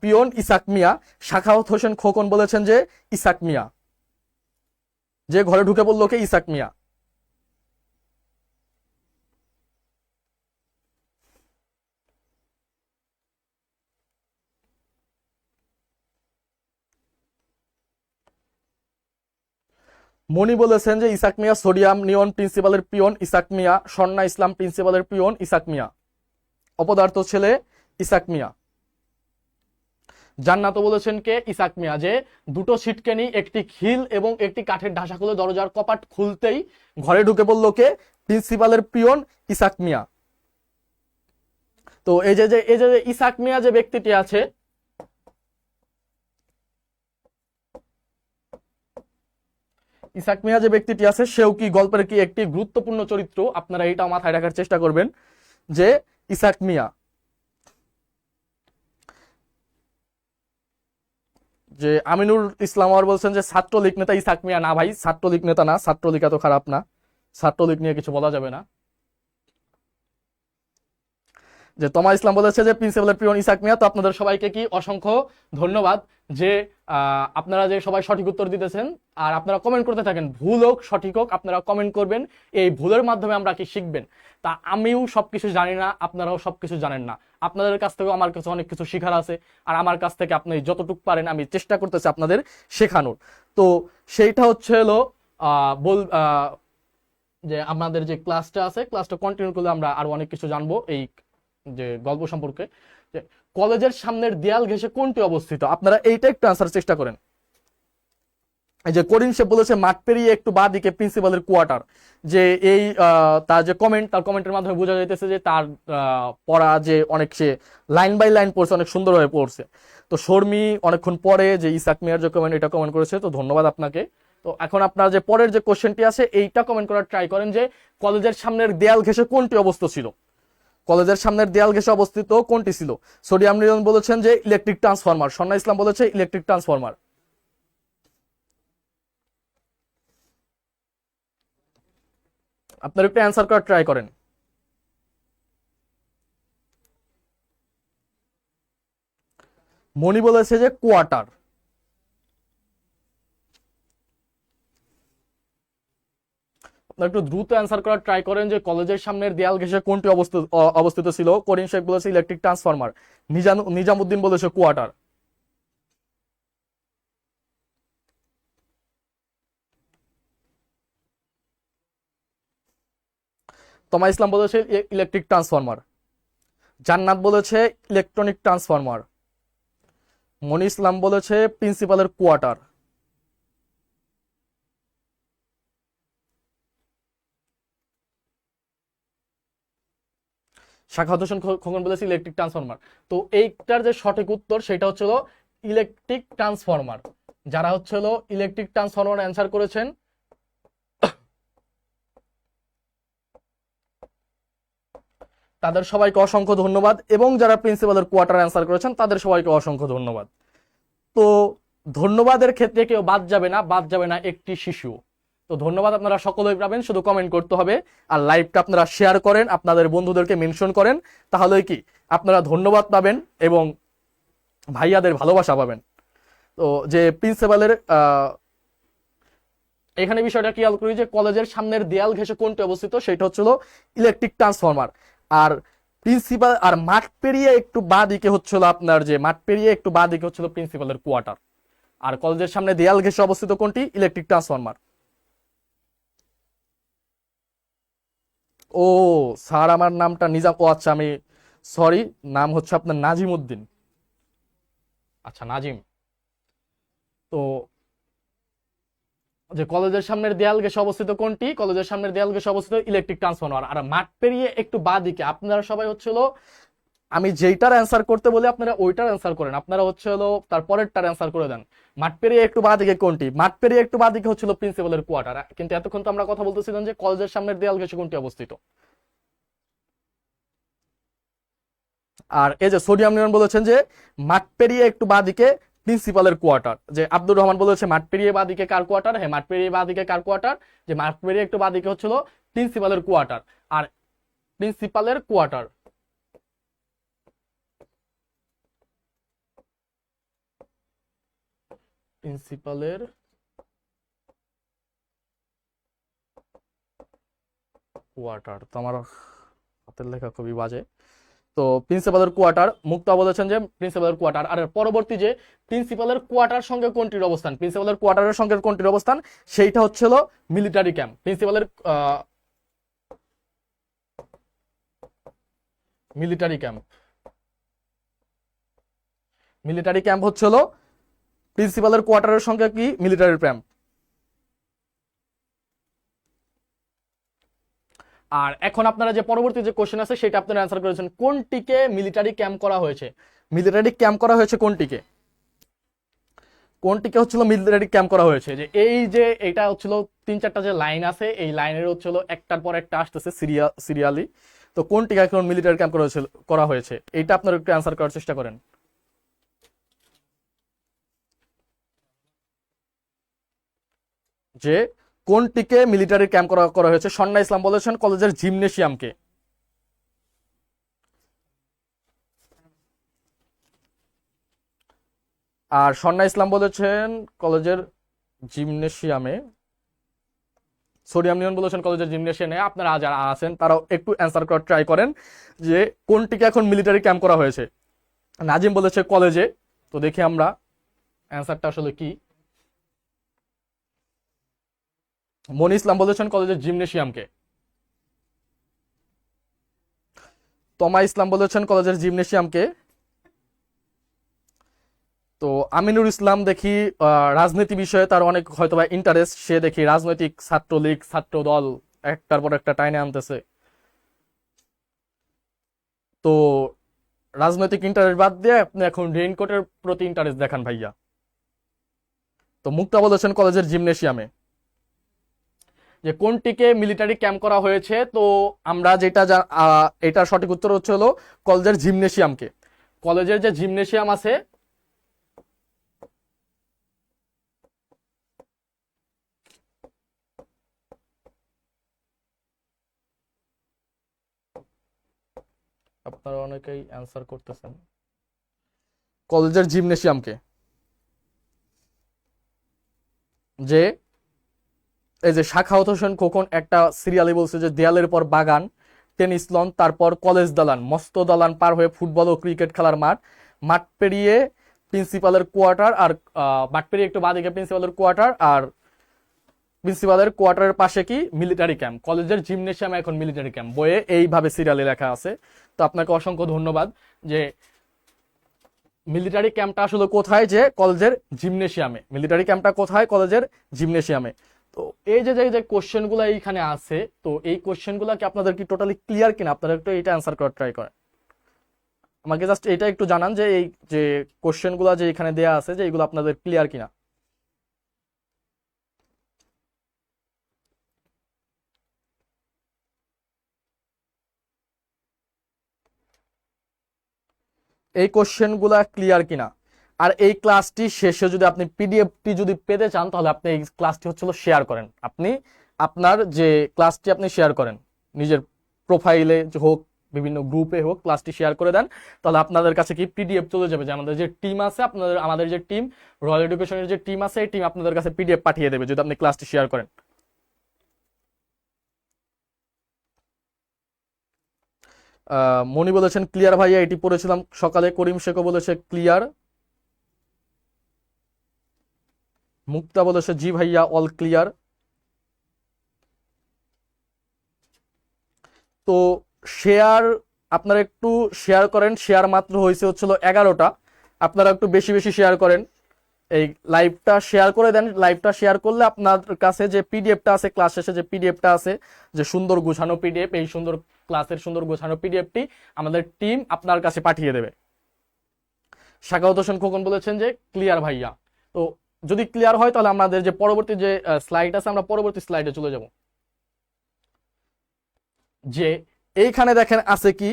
পিয়ন ইসাক মিয়া। শাখাওয়াত হোসেন খোকন বলেছেন যে ইসাক মিয়া, যে ঘরে ঢুকে বললো কে, ইসাক মিয়া। মনি বলেছেন যে ইসাক মিয়া। সোডিয়াম নিয়ন প্রিন্সিপালের পিয়ন ইসাক মিয়া। স্বর্ণা ইসলাম প্রিন্সিপালের পিয়ন ইসাক মিয়া। অপদার্থ ছেলে ইসাক মিয়া। জান্নাত বলেছেন কে, ইসাক মিয়া, যে দুটো ছিটকেনি, একটি খিল এবং একটি কাঠের ঢাসা খুলে দরজার কপাট খুলতেই ঘরে ঢুকে পড়লো কে, প্রিন্সিপালের পিয়ন ইসাক মিয়া। তো এই যে এই যে ইসাক মিয়া যে ব্যক্তিটি আছে, ইসাক মিয়া যে ব্যক্তিটি আছে সেও কি গল্পের কি একটি গুরুত্বপূর্ণ চরিত্র, আপনারা এটাও মাথায় রাখার চেষ্টা করবেন যে ইসাক মিয়া। যে আমিনুর ইসলাম আর বলছেন যে ছাত্রলীগ নেতা ইসাক মিয়া। না ভাই, ছাত্রলীগ নেতা না, ছাত্রলীগ এত খারাপ না, ছাত্রলীগ নিয়ে কিছু বলা যাবে না। যে তমা ইসলাম বলেছে যে প্রিন্সিপালের পিয়ন ইসাক মিয়া। তো আপনাদের সবাইকে কি অসংখ্য ধন্যবাদ যে আপনারা যে সবাই সঠিক উত্তর দিতেছেন, আর আপনারা কমেন্ট করতে থাকেন, ভুল হোক সঠিক হোক আপনারা কমেন্ট করবেন, এই ভুলের মাধ্যমে আমরা কি শিখবেন। তা আমিও সবকিছু জানি না, আপনারাও সবকিছু জানেন না, আপনাদের কাছ থেকেও আমার কাছে অনেক কিছু শেখার আছে, আর আমার কাছ থেকে আপনি যতটুকু পারেন আমি চেষ্টা করতেছি আপনাদের শেখানোর। তো সেইটা হচ্ছে হলো যে আমাদের যে ক্লাসটা আছে, ক্লাসটা কন্টিনিউ করলে আমরা আরো অনেক কিছু জানবো এই যে গল্প সম্পর্কে। যে কলেজের সামনের দেয়াল ঘেঁষে কোনটি অবস্থিত, আপনারা এইটা একটু আনসার চেষ্টা করেন। এই যে করিম সে বলেছে মাঠ পেরিয়ে একটু বাঁ দিকে প্রিন্সিপালের কোয়ার্টার। যে এই তার যে কমেন্ট, তার কমেন্টের মাধ্যমে বোঝা যাইতেছে যে তার পড়া যে অনেক, সে লাইন বাই লাইন পড়ছে, অনেক সুন্দরভাবে পড়ছে। তো শর্মি অনেকক্ষণ পরে যে ইসাক মিয়ার যে কমেন্ট, এটা কমেন্ট করেছে, তো ধন্যবাদ আপনাকে। তো এখন আপনার যে পরের যে কোশ্চেনটি আছে এইটা কমেন্ট করার ট্রাই করেন, যে কলেজের সামনের দেয়াল ঘেঁষে কোনটি অবস্থিত ছিল, কলেজের সামনের দেয়াল ঘেঁষে অবস্থিত কোনটি ছিল। সোডিয়াম নিরন বলেছেন যে ইলেকট্রিক ট্রান্সফরমার। স্বর্ণা ইসলাম বলেছে ইলেকট্রিক ট্রান্সফরমার। আপনার একটু অ্যান্সার করার ট্রাই করেন। মনি বলেছে যে কোয়ার্টার। আপনার একটু দ্রুত অ্যান্সার করার ট্রাই করেন, যে কলেজের সামনের দেয়াল ঘেঁষে কোনটি অবস্থিত ছিল। করিম শেখ বলেছে ইলেকট্রিক ট্রান্সফরমার। নিজামুদ্দিন বলেছে কোয়ার্টার। তমা ইসলাম বলেছে ইলেকট্রিক ট্রান্সফরমার। জান্নাত বলেছে ইলেকট্রনিক ট্রান্সফরমার। মনি ইসলাম বলেছে প্রিন্সিপালের কোয়ার্টার। শাখাওয়াত হোসেন খোকন বলেছে ইলেকট্রিক ট্রান্সফরমার। তো এইটার যে সঠিক উত্তর সেটা হচ্ছে ইলেকট্রিক ট্রান্সফরমার। যারা হচ্ছে ইলেকট্রিক ট্রান্সফরমার অ্যান্সার করেছেন তাদের সবাইকে অসংখ্য ধন্যবাদ, এবং যারা প্রিন্সিপালের কোয়ার্টার অ্যান্সার করেছেন তাদের সবাইকে অসংখ্য ধন্যবাদ। তো ধন্যবাদের ক্ষেত্রে কেউ বাদ যাবে না, বাদ যাবে না একটি শিশু। তো ধন্যবাদ আপনারা সকলেই পাবেন, শুধু কমেন্ট করতে হবে, আর লাইভটা আপনারা শেয়ার করেন, আপনাদের বন্ধুদেরকে মেনশন করেন, তাহলে কি আপনারা ধন্যবাদ পাবেন এবং ভাইয়াদের ভালোবাসা পাবেন। তো যে প্রিন্সিপালের এখানে বিষয়টা খেয়াল করি, যে কলেজের সামনের দেয়াল ঘেঁষে কোনটি অবস্থিত, সেটা হচ্ছিল ইলেকট্রিক ট্রান্সফরমার। আর প্রিন্সিপাল, আর মাঠ পেরিয়ে একটু বাঁ দিকে হচ্ছিল আপনার, যে মাঠ পেরিয়ে একটু বাঁ দিকে হচ্ছিল প্রিন্সিপালের কোয়ার্টার। আর কলেজের সামনে দেয়াল ঘেঁষে অবস্থিত কোনটি, ইলেকট্রিক ট্রান্সফরমার। ও স্যার, আমার নামটা নিজাম, ও আচ্ছা, আমি সরি, নাম হচ্ছে আপনার নাজিম উদ্দিন। আচ্ছা নাজিম। তো যে কলেজের সামনের দেয়াল ঘেঁষে অবস্থিত কোনটি, কলেজের সামনের দেয়াল ঘেঁষে অবস্থিত ইলেকট্রিক ট্রান্সফরমার। আর মাঠ পেরিয়ে একটু বাঁ দিকে, আপনারা সবাই হচ্ছিল, আমি যেইটার অ্যান্সার করতে বলি আপনারা ওইটার অ্যান্সার করেন, আপনারা হচ্ছে তারপরেরটার অ্যান্সার করে দেন। মাঠ পেরিয়ে একটু বাঁ দিকে কোনটি, মাঠ পেরিয়ে একটু বাঁ দিকে হচ্ছিল প্রিন্সিপালের কোয়ার্টার। কিন্তু এতক্ষণ তো আমরা কথা বলতেছিলাম যে কলেজের সামনের দেয়াল ঘেঁষে কোনটি অবস্থিত। আর এই যে সোডিয়াম নিয়ন বলেছেন যে মাঠ পেরিয়ে একটু বাঁদিকে প্রিন্সিপালের কোয়ার্টার, যে আব্দুর রহমান বলেছে মাঠ পেরিয়ে বাঁদিকে কার কোয়ার্টার, হ্যাঁ মাঠ পেরিয়ে বাঁদিকে কার কোয়ার্টার, যে মাঠ পেরিয়ে একটু বাঁদিকে হচ্ছিল প্রিন্সিপালের কোয়ার্টার। আর প্রিন্সিপালের কোয়ার্টার, প্রিন্সিপালের কোয়ার্টার, তো আমার হাতের লেখা খুবই বাজে। তো প্রিন্সিপালের কোয়ার্টার, মুক্তা বলেছেন যে প্রিন্সিপালের কোয়ার্টার। আর পরবর্তী যে প্রিন্সিপালের কোয়ার্টার সঙ্গে কোনটির অবস্থান, প্রিন্সিপালের কোয়ার্টারের সঙ্গে কোনটির অবস্থান, সেইটা হচ্ছিল মিলিটারি ক্যাম্প। প্রিন্সিপালের মিলিটারি ক্যাম্প, মিলিটারি ক্যাম্প হচ্ছিল প্রিন্সিপালের কোয়ার্টারের সঙ্গে কি মিলিটারি ক্যাম্প। আর এখন আপনারা যে পরবর্তী যে কোশ্চেন আছে সেটা আপনারা অ্যান্সার করেছেন, কোনটিকে মিলিটারি ক্যাম্প করা হয়েছে, মিলিটারি ক্যাম্প করা হয়েছে কোনটিকে, কোনটিকে হচ্ছিল মিলিটারি ক্যাম্প করা হয়েছে। যে এই যে এটা হচ্ছিল 3-4টা যে লাইন আছে, এই লাইনের হচ্ছিল একটার পর একটা আসতেছে সিরিয়ালি, তো কোনটিকে এখন মিলিটারি ক্যাম্প করা হয়েছে এইটা আপনারা একটু অ্যান্সার করার চেষ্টা করেন। যে কোনটিকে মিলিটারি ক্যাম্প করা হয়েছে, সন্না ইসলাম বলেছেন কলেজের জিমনেশিয়ামকে। আর সন্না ইসলাম বলেছেন কলেজের জিমনেশিয়ামে, সোডিয়াম নিয়ন বলেছেন কলেজের জিমনেশিয়ামে। আপনারা যারা আছেন তারাও একটু অ্যান্সার করার ট্রাই করেন যে কোনটিকে এখন মিলিটারি ক্যাম্প করা হয়েছে। নাজিম বলেছে কলেজে, তো দেখি আমরা অ্যান্সারটা আসলে কি। মনি ইসলাম বলেছেন কলেজের জিমনেশিয়ামকে। তমা ইসলাম বলেছেন কলেজের জিমনেশিয়ামকে। তো আমিনুর ইসলাম দেখি রাজনীতি বিষয়ে তার অনেক হয়তো বা ইন্টারেস্ট, সে দেখি রাজনৈতিক ছাত্রলীগ ছাত্র দল একটার পর একটা টাইনে আনতেছে। তো রাজনৈতিক ইন্টারেস্ট বাদ দিয়ে আপনি এখন রেইনকোটের প্রতি ইন্টারেস্ট দেখান ভাইয়া। তো মুক্তা বলেছেন কলেজের জিমনেশিয়ামে। যে কোনটিকে মিলিটারি ক্যাম্প করা হয়েছে, তো আমরা যেটা এটার সঠিক উত্তর হচ্ছে হলো কলেজের জিমনেশিয়ামকে। কলেজের যে জিমনেশিয়াম আছে, আপনারা অনেকেই অ্যান্সার করতেছেন কলেজের জিমনেশিয়ামকে। যে এই যে শাখাওয়াত হোসেন খোকন একটা সিরিয়ালে বলছে যে দেয়ালের পর বাগান, টেনিস লন, তারপর কলেজ দালান, মস্ত দালান পার হয়ে ফুটবল ও ক্রিকেট খেলার মাঠ, মাঠ পেরিয়ে প্রিন্সিপালের কোয়ার্টার, আর মাঠ পেরিয়ে একটু বাদিকে প্রিন্সিপালের কোয়ার্টার, আর প্রিন্সিপালের কোয়ার্টারের পাশে কি মিলিটারি ক্যাম্প। কলেজের জিমনেশিয়ামে এখন মিলিটারি ক্যাম্প, বইয়ে এইভাবে সিরিয়ালে লেখা আছে। তো আপনাকে অসংখ্য ধন্যবাদ। যে মিলিটারি ক্যাম্পটা আসলে কোথায়, যে কলেজের জিমনেশিয়ামে, মিলিটারি ক্যাম্পটা কোথায়, কলেজের জিমনেশিয়ামে। তো এই যে যে কোশ্চেনগুলো এইখানে আছে, তো এই কোশ্চেনগুলো কি আপনাদের কি টোটালি ক্লিয়ার কিনা, আপনারা একটু এটা অ্যান্সার করার ট্রাই করেন। আমাকে জাস্ট এটা একটু জানান যে এই যে কোশ্চেনগুলো যে এখানে দেয়া আছে যে এগুলো আপনাদের ক্লিয়ার কিনা। এই কোশ্চেনগুলো ক্লিয়ার কিনা। আর এই ক্লাসটি শেষে যদি আপনি পিডিএফটি যদি পেতে চান, তাহলে আপনি এই ক্লাসটি হচ্ছিল শেয়ার করেন। আপনি আপনার যে ক্লাসটি আপনি শেয়ার করেন, নিজের প্রোফাইলে হোক বিভিন্ন গ্রুপে হোক, ক্লাসটি শেয়ার করে দেন, তাহলে আপনাদের কাছে কি পিডিএফ চলে যাবে। যে আমাদের যে টিম আছে, আমাদের যে টিম রয়্যাল এডুকেশনের যে টিম আছে, এই টিম আপনাদের কাছে পিডিএফ পাঠিয়ে দেবে যদি আপনি ক্লাসটি শেয়ার করেন। মনি বলেছেন ক্লিয়ার ভাইয়া, এটি পড়েছিলাম সকালে। করিম শেখও বলেছে ক্লিয়ার। মুক্তা বলেছে জি ভাইয়া অল ক্লিয়ার। তো শেয়ার আপনারা একটু শেয়ার করেন, শেয়ার মাত্র হয়েছে হচ্ছিল 11টা, আপনারা একটু বেশি বেশি শেয়ার করেন। এই লাইভটা শেয়ার করে দেন। লাইভটা শেয়ার করলে আপনার কাছে যে পিডিএফটা আছে, ক্লাস শেষে যে পিডিএফটা আছে, যে সুন্দর গোছানো পিডিএফ, এই সুন্দর ক্লাসের সুন্দর গোছানো পিডিএফটি আমাদের টিম আপনার কাছে পাঠিয়ে দেবে। শাখাওয়াত হোসেন খোকন বলেছেন যে ক্লিয়ার ভাইয়া। তো যদি ক্লিয়ার হয় তাহলে আমাদের যে পরবর্তী যে স্লাইড আছে, আমরা পরবর্তী স্লাইডে চলে যাব। যে এইখানে দেখেন আছে কি,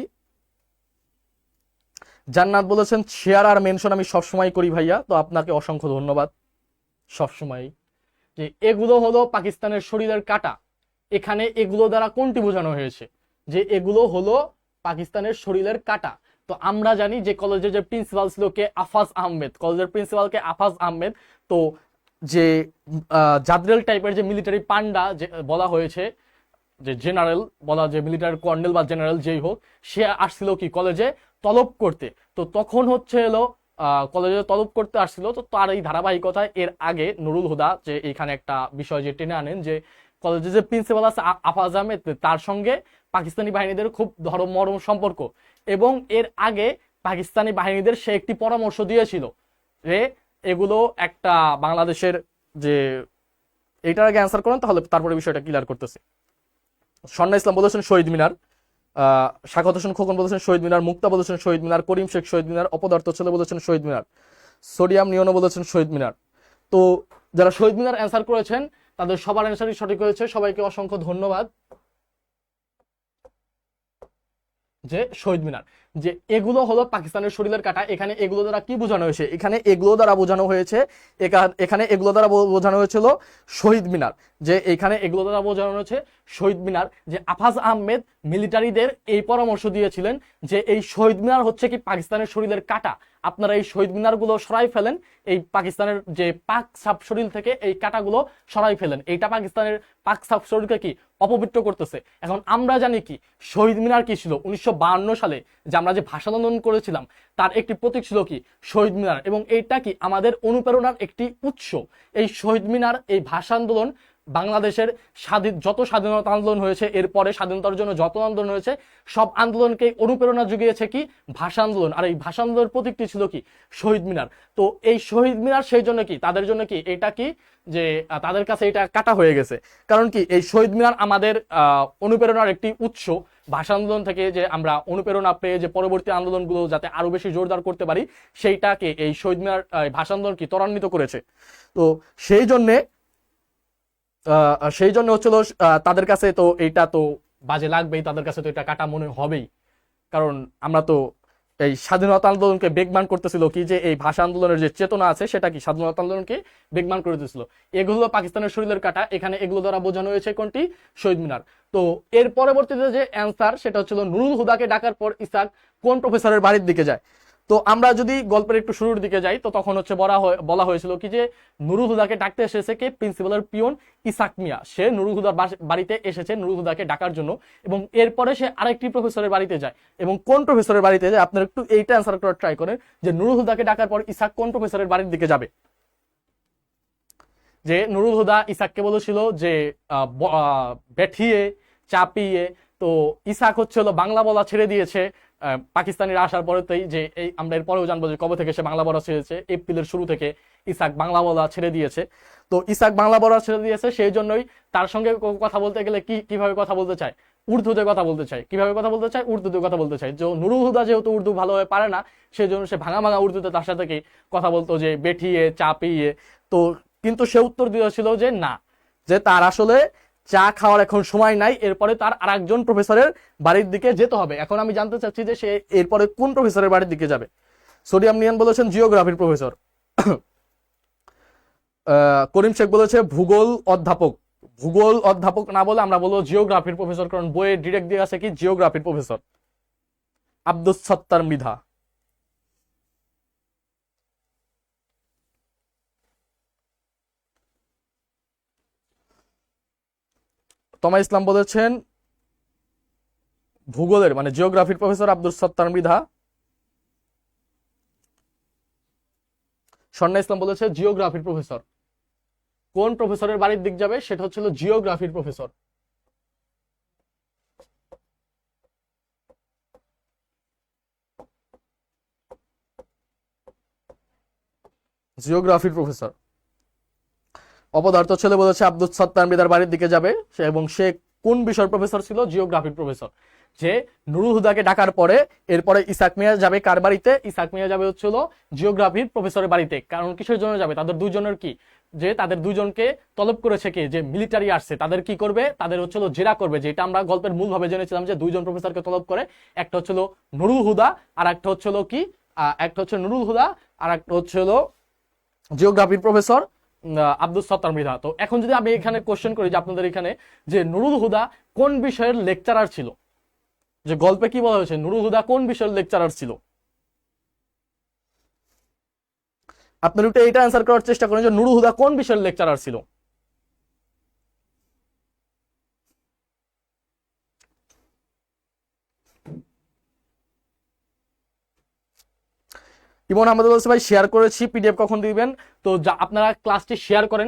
জান্নাত বলেছেন শেয়ার আর মেনশন আমি সবসময় করি ভাইয়া, তো আপনাকে অসংখ্য ধন্যবাদ। সবসময় যে এগুলো হলো পাকিস্তানের শরীরের কাটা, এখানে এগুলো দ্বারা কোনটি বোঝানো হয়েছে, যে এগুলো হলো পাকিস্তানের শরীরের কাটা। তো আমরা জানি যে কলেজের যে প্রিন্সিপাল ছিল কে, আফাজ আহমেদ, কলেজের প্রিন্সিপালকে আফাজ আহমেদ। তো যে জাদ্রেল টাইপের যে মিলিটারি পান্ডা যে বলা হয়েছে, যে জেনারেল বলা, যে মিলিটারি কর্নেল বা জেনারেল যেই হোক, সে আসছিল কি কলেজে তলব করতে। তো তখন হচ্ছে এলো কলেজে তলব করতে আসছিল। তো তার এই ধারাবাহিকতায় এর আগে নুরুল হুদা যে এখানে একটা বিষয় যে টেনে আনেন, যে কলেজে যে প্রিন্সিপাল আছে আফাজ আহমেদ, তার সঙ্গে পাকিস্তানি বাহিনীদের খুব মরম সম্পর্ক, এবং এর আগে পাকিস্তানি বাহিনীদের সে একটি পরামর্শ দিয়েছিল যে এগুলো একটা বাংলাদেশের, যে এইটার আগে অ্যান্সার করেন তাহলে তারপরে বিষয়টা ক্লিয়ার করতেছে। স্বর্ণা ইসলাম বলেছেন শহীদ মিনার, শাখাত হোসেন খোকন বলেছেন শহীদ মিনার, মুক্তা বলেছেন শহীদ মিনার, করিম শেখ শহীদ মিনার, অপদার্থ ছেলে বলেছেন শহীদ মিনার, সোডিয়াম নিয়নো বলেছেন শহীদ মিনার। তো যারা শহীদ মিনার অ্যান্সার করেছেন তাদের সবার অ্যান্সারই সঠিক হয়েছে, সবাইকে অসংখ্য ধন্যবাদ। যে শহীদ মিনার, যে এগুলো হলো পাকিস্তানের শরীরের কাটা, এখানে এগুলো দ্বারা কি বোঝানো হয়েছে, এখানে এগুলো দ্বারা বোঝানো হয়েছে, এখানে এগুলো দ্বারা বোঝানো হয়েছিল শহীদ মিনার, যে এখানে এগুলো দ্বারা বোঝানো হয়েছে শহীদ মিনার। যে আফাজ আহমেদ মিলিটারিদের এই পরামর্শ দিয়েছিলেন যে এই শহীদ মিনার হচ্ছে কি পাকিস্তানের শরীরের কাটা, আপনারা এই শহীদ মিনার গুলো সরাই ফেলেন, এই পাকিস্তানের যে পাক সাব শরীর থেকে এই কাটাগুলো সরাই ফেলেন, এইটা পাকিস্তানের পাক সাব শরীরকে কি অপবিত্র করতেছে। এখন আমরা জানি কি শহীদ মিনার কি ছিল, 1952 সালে যে আমরা যে ভাষা আন্দোলন করেছিলাম তার একটি প্রতীক ছিল কি শহীদ মিনার, এবং এইটা কি আমাদের অনুপ্রেরণার একটি উৎস। এই শহীদ মিনার, এই ভাষা আন্দোলন বাংলাদেশের যত স্বাধীনতা আন্দোলন হয়েছে, এরপরে স্বাধীনতার জন্য যত আন্দোলন হয়েছে, সব আন্দোলনকে অনুপ্রেরণা জুগিয়েছে কি ভাষা আন্দোলন, আর এই ভাষা আন্দোলনের প্রতীকটি ছিল কি শহীদ মিনার। তো এই শহীদ মিনার সেই জন্য কি তাদের জন্য কি এটা কি যে তাদের কাছে এটা কাটা হয়ে গেছে, কারণ কি এই শহীদ মিনার আমাদের অনুপ্রেরণার একটি উৎস। ভাষা আন্দোলন থেকে যে আমরা অনুপ্রেরণা পেয়ে যে পরবর্তী আন্দোলনগুলো যাতে আরো বেশি জোরদার করতে পারি, সেইটাকে এই শহীদ মিনার ভাষা আন্দোলন কি ত্বরান্বিত করেছে। তো সেই জন্য হচ্ছিল তাদের কাছে তো এইটা তো বাজে লাগবেই, তাদের কাছে তো এটা কাটা মনে হবেই, কারণ আমরা তো এই স্বাধীনতা আন্দোলনকে বেগবান করতেছিল কি, যে এই ভাষা আন্দোলনের যে চেতনা আছে সেটা কি স্বাধীনতা আন্দোলনকে বেগবান করে দিয়েছিল। এগুলো পাকিস্তানের শরীরের কাটা, এখানে এগুলো দ্বারা বোঝানো হয়েছে কোনটি শহীদ মিনার। তো এর পরবর্তীতে যে অ্যান্সার সেটা হচ্ছিল নুরুল হুদাকে ডাকার পর ইসাক কোন প্রফেসরের বাড়ির দিকে যায়। তো আমরা যদি গল্পের একটু শুরুর দিকে যাই, তো তখন হচ্ছে বলা হয়েছিল কি যে নুরুল হুদাকে ডাকতে এসেছে কে, প্রিন্সিপালের পিয়ন ইসাক মিয়া, সে নুরুল হুদার বাড়িতে এসেছে নুরুল হুদাকে ডাকার জন্য, এবং এরপরে সে আরেকটি প্রফেসরের বাড়িতে যায়। এবং কোন প্রফেসরের বাড়িতে যায় আপনারা একটু এইটা অ্যান্সার করার ট্রাই করেন, যে নুরুল হুদাকে ডাকার পর ইসাক কোন প্রফেসরের বাড়ির দিকে যাবে। যে নুরুল হুদা ইসাককে বলেছিল যে বেঠিয়ে চাপিয়ে, তো ইসাক হচ্ছে হলো বাংলা বলা ছেড়ে দিয়েছে পাকিস্তানিরা আসার পরেতেই, যে এই আমরা এর পরেও জানবো যে কবে থেকে সে বাংলা বলা ছেড়েছে, এপ্রিলের শুরু থেকে ইসাক বাংলা বলা ছেড়ে দিয়েছে। তো ইসাক বাংলা বলা ছেড়ে দিয়েছে, সেই জন্যই তার সঙ্গে কথা বলতে গেলে কিভাবে কথা বলতে চায়, উর্দুতে কথা বলতে চায়। কিভাবে কথা বলতে চায়, উর্দুতে কথা বলতে চায়। যে নুরুল হুদা যেহেতু উর্দু ভালোভাবে পারে না, সেই জন্য সে ভাঙা ভাঙা উর্দুতে তার সাথে কি কথা বলতো, যে বেঠিয়ে চাপিয়ে। তো কিন্তু সে উত্তর দিয়েছিল যে না, যে তার আসলে চা খাওয়ার এখন সময় নাই, এরপরে তার আরেকজন প্রফেসরের বাড়ির দিকে যেতে হবে। এখন আমি জানতে চাচ্ছি যে সে এরপরে কোন প্রফেসরের বাড়ির দিকে যাবে। সোডিয়াম নিয়ান বলেছেন জিওগ্রাফির প্রফেসর, করিম শেখ বলেছে ভূগোল অধ্যাপক। ভূগোল অধ্যাপক না বলে আমরা বলবো জিওগ্রাফির প্রফেসর, কারণ বইয়ে ডিরেক্ট দিয়ে আছে কি জিওগ্রাফির প্রফেসর। আব্দুস সত্তার মৃধা, তমা ইসলাম বলেছেন ভূগোলের মানে জিওগ্রাফির প্রফেসর আব্দুল সত্তার মৃধা। স্বর্ণা ইসলাম বলেছে জিওগ্রাফির প্রফেসর। কোন প্রফেসরের বাড়ির দিক যাবে সেটা হচ্ছিল জিওগ্রাফির প্রফেসর। জিওগ্রাফির প্রফেসর। অপদার্থ ছেলে বলেছে আব্দুল সত্তার মৃধার বাড়ির দিকে যাবে, এবং সে কোন বিষয়ের প্রফেসর ছিল, জিওগ্রাফির প্রফেসর। যে নুরুল হুদাকে ডাকার পরে এরপরে ইসাক মিয়া যাবে কার বাড়িতে, ইসাক মিয়া যাবে হচ্ছিল জিওগ্রাফির প্রফেসরের বাড়িতে। কারণ কিসের জন্য যাবে, তাদের দুইজনের কি, যে তাদের দুইজনকে তলব করেছে কে, যে মিলিটারি আসছে, তাদের কি করবে, তাদের হচ্ছিল জেরা করবে। যেটা আমরা গল্পের মূল ভাবে জেনেছিলাম যে দুইজন প্রফেসরকে তলব করে, একটা হচ্ছিল নুরুল হুদা আর একটা হচ্ছিল কি একটা হচ্ছে নুরুল হুদা, আর একটা হচ্ছে হলো জিওগ্রাফির প্রফেসর আব্দুল সত্তার মৃধা। তো এখন যদি আমি এখানে কোশ্চেন করি যে আপনাদের এখানে যে নুরুল হুদা কোন বিষয়ের লেকচারার ছিল, যে গল্পে কি বলা হয়েছে নুরুল হুদা কোন বিষয়ের লেকচারার ছিল, আপনার একটু এটা অ্যান্সার করার চেষ্টা করেন যে নুরুল হুদা কোন বিষয়ের লেকচারার ছিল। ইমন আহমেদ বলছে ভাই শেয়ার করেছি, পিডিএফ কখন দিবেন? তো আপনারা ক্লাসটি শেয়ার করেন,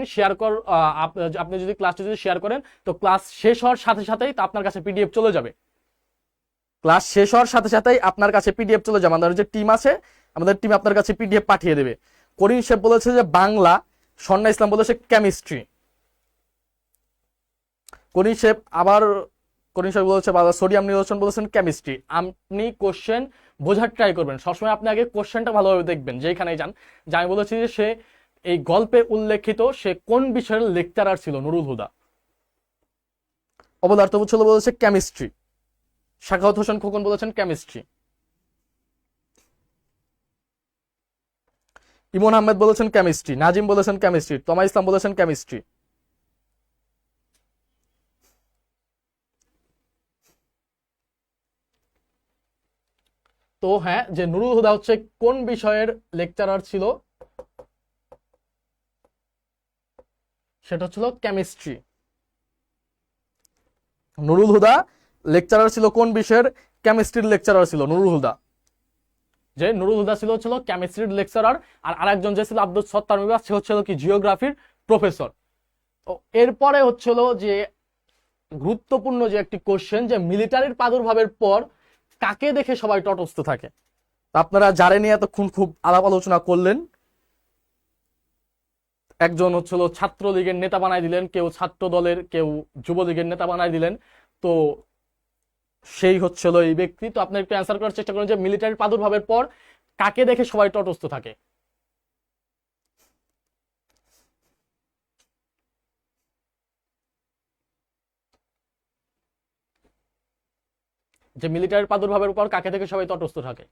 আপনি যদি ক্লাসটি শেয়ার করেন তো ক্লাস শেষ হওয়ার সাথে সাথেই তো আপনার কাছে পিডিএফ চলে যাবে। ক্লাস শেষ হওয়ার সাথে সাথেই আপনার কাছে পিডিএফ চলে যাবে। আমাদের যে টিম আছে, আমাদের টিম আপনার কাছে পিডিএফ পাঠিয়ে দেবে। করিম শেখ বলেছে যে বাংলা, স্বর্ণা ইসলাম বলেছে কেমিস্ট্রি। করিম শেখ আবার করিম শেখ বলেছে সোডিয়াম নিরোধন বলেছেন কেমিস্ট্রি। আপনি কোশ্চেন বোঝার ট্রাই করবেন, সবসময় আপনি আগে কোশ্চেনটা ভালোভাবে দেখবেন যেখানেই যান। যে আমি বলেছি যে সে এই গল্পে উল্লেখিত সে কোন বিষয়ের লেকচারার ছিল নুরুল হুদা। অপদার্থ ছিল বলেছে কেমিস্ট্রি। সাখাওয়াত হোসেন খোকন বলেছেন কেমিস্ট্রি। ইমন আহমেদ বলেছেন কেমিস্ট্রি। নাজিম বলেছেন কেমিস্ট্রি। তমা ইসলাম বলেছেন কেমিস্ট্রি। তো হ্যাঁ, যে নুরুল হুদা হচ্ছে কোন বিষয়ের লেকচারার ছিল, সেটা ছিল কেমিস্ট্রি। নুরুল হুদা লেকচারার ছিল কোন বিষয়ের? কেমিস্ট্রির লেকচারার ছিল নুরুল হুদা। যে নুরুল হুদা ছিল কেমিস্ট্রির লেকচারার, আর আরেকজন যে ছিল আব্দুল সত্তার মৃধা, সে হচ্ছিল কি জিওগ্রাফির প্রফেসর। তো এরপরে হচ্ছিল যে গুরুত্বপূর্ণ যে একটি কোশ্চেন, যে মিলিটারির প্রাদুর্ভাবের পর কাকে দেখে সবাই তটস্থ থাকে। আপনারা যারে নিয়ে এতক্ষণ খুব আলাপ আলোচনা করলেন, একজন হচ্ছিল ছাত্রলীগের নেতা বানাই দিলেন, কেউ ছাত্র দলের, কেউ যুবলীগের নেতা বানাই দিলেন। তো সেই হচ্ছিল এই ব্যক্তি। তো আপনি একটু অ্যান্সার করার চেষ্টা করেন যে মিলিটারির প্রাদুর্ভাবের পর কাকে দেখে সবাই তটস্থ থাকে। যে মিলিটারির প্রাদুর্ভাবের পর কাকে দেখে সবাই তটস্থ থাকে।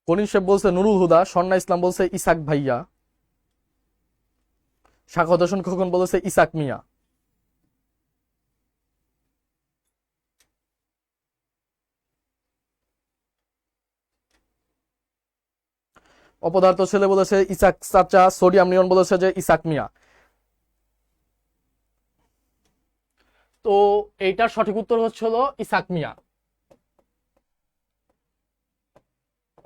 করিম শেখ বলছে নুরুল হুদা। স্বর্ণা ইসলাম বলছে ইসাক ভাইয়া। সাখাওয়াত হোসেন খোকন বলেছে ইসাক মিয়া। অপদার্থ ছেলে বলেছে ইসাক চাচা। সোডিয়াম নিয়ন বলেছে যে ইসাক মিয়া। তো এইটার সঠিক উত্তর হচ্ছিল ইসাক মিয়া।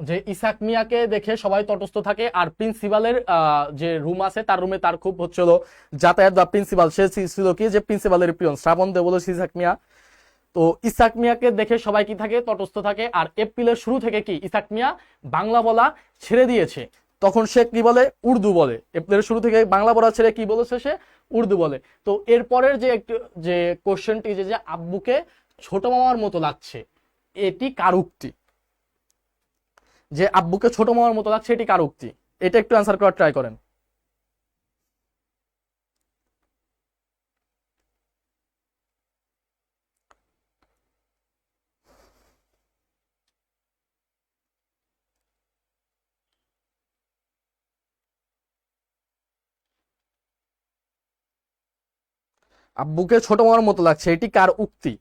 যে ইসাক মিয়াকে দেখে সবাই তটস্থ থাকে। আর প্রিন্সিপালের যে রুম আছে তার রুমে তার খুব হচ্ছিল যাতায়াত, বা প্রিন্সিপাল সে ছিল কি যে প্রিন্সিপালের পিয়ন শ্রাবণ দে বলেছে ইসাক মিয়া। তো ইসাক মিয়াকে দেখে সবাই কি থাকে? তটস্থ থাকে। আর এপ্রিলের শুরু থেকে কি ইসাক মিয়া বাংলা বলা ছেড়ে দিয়েছে, তখন সে কি বলে? উর্দু বলে। এপ্রিলের শুরু থেকে বাংলা বলা ছেড়ে কি বলেছে? সে উর্দু বলে। তো এরপরের যে একটু যে কোশ্চেনটি, যে আব্বুকে ছোট মামার মতো লাগছে, এটি কার উক্তি? যে আব্বুকে ছোট মামার মতো লাগছে, এটি কার উক্তি? এটা একটু অ্যান্সার করার ট্রাই করেন। আব্বুকে ছোট মামার মতো লাগছে, এটি কার উক্তি?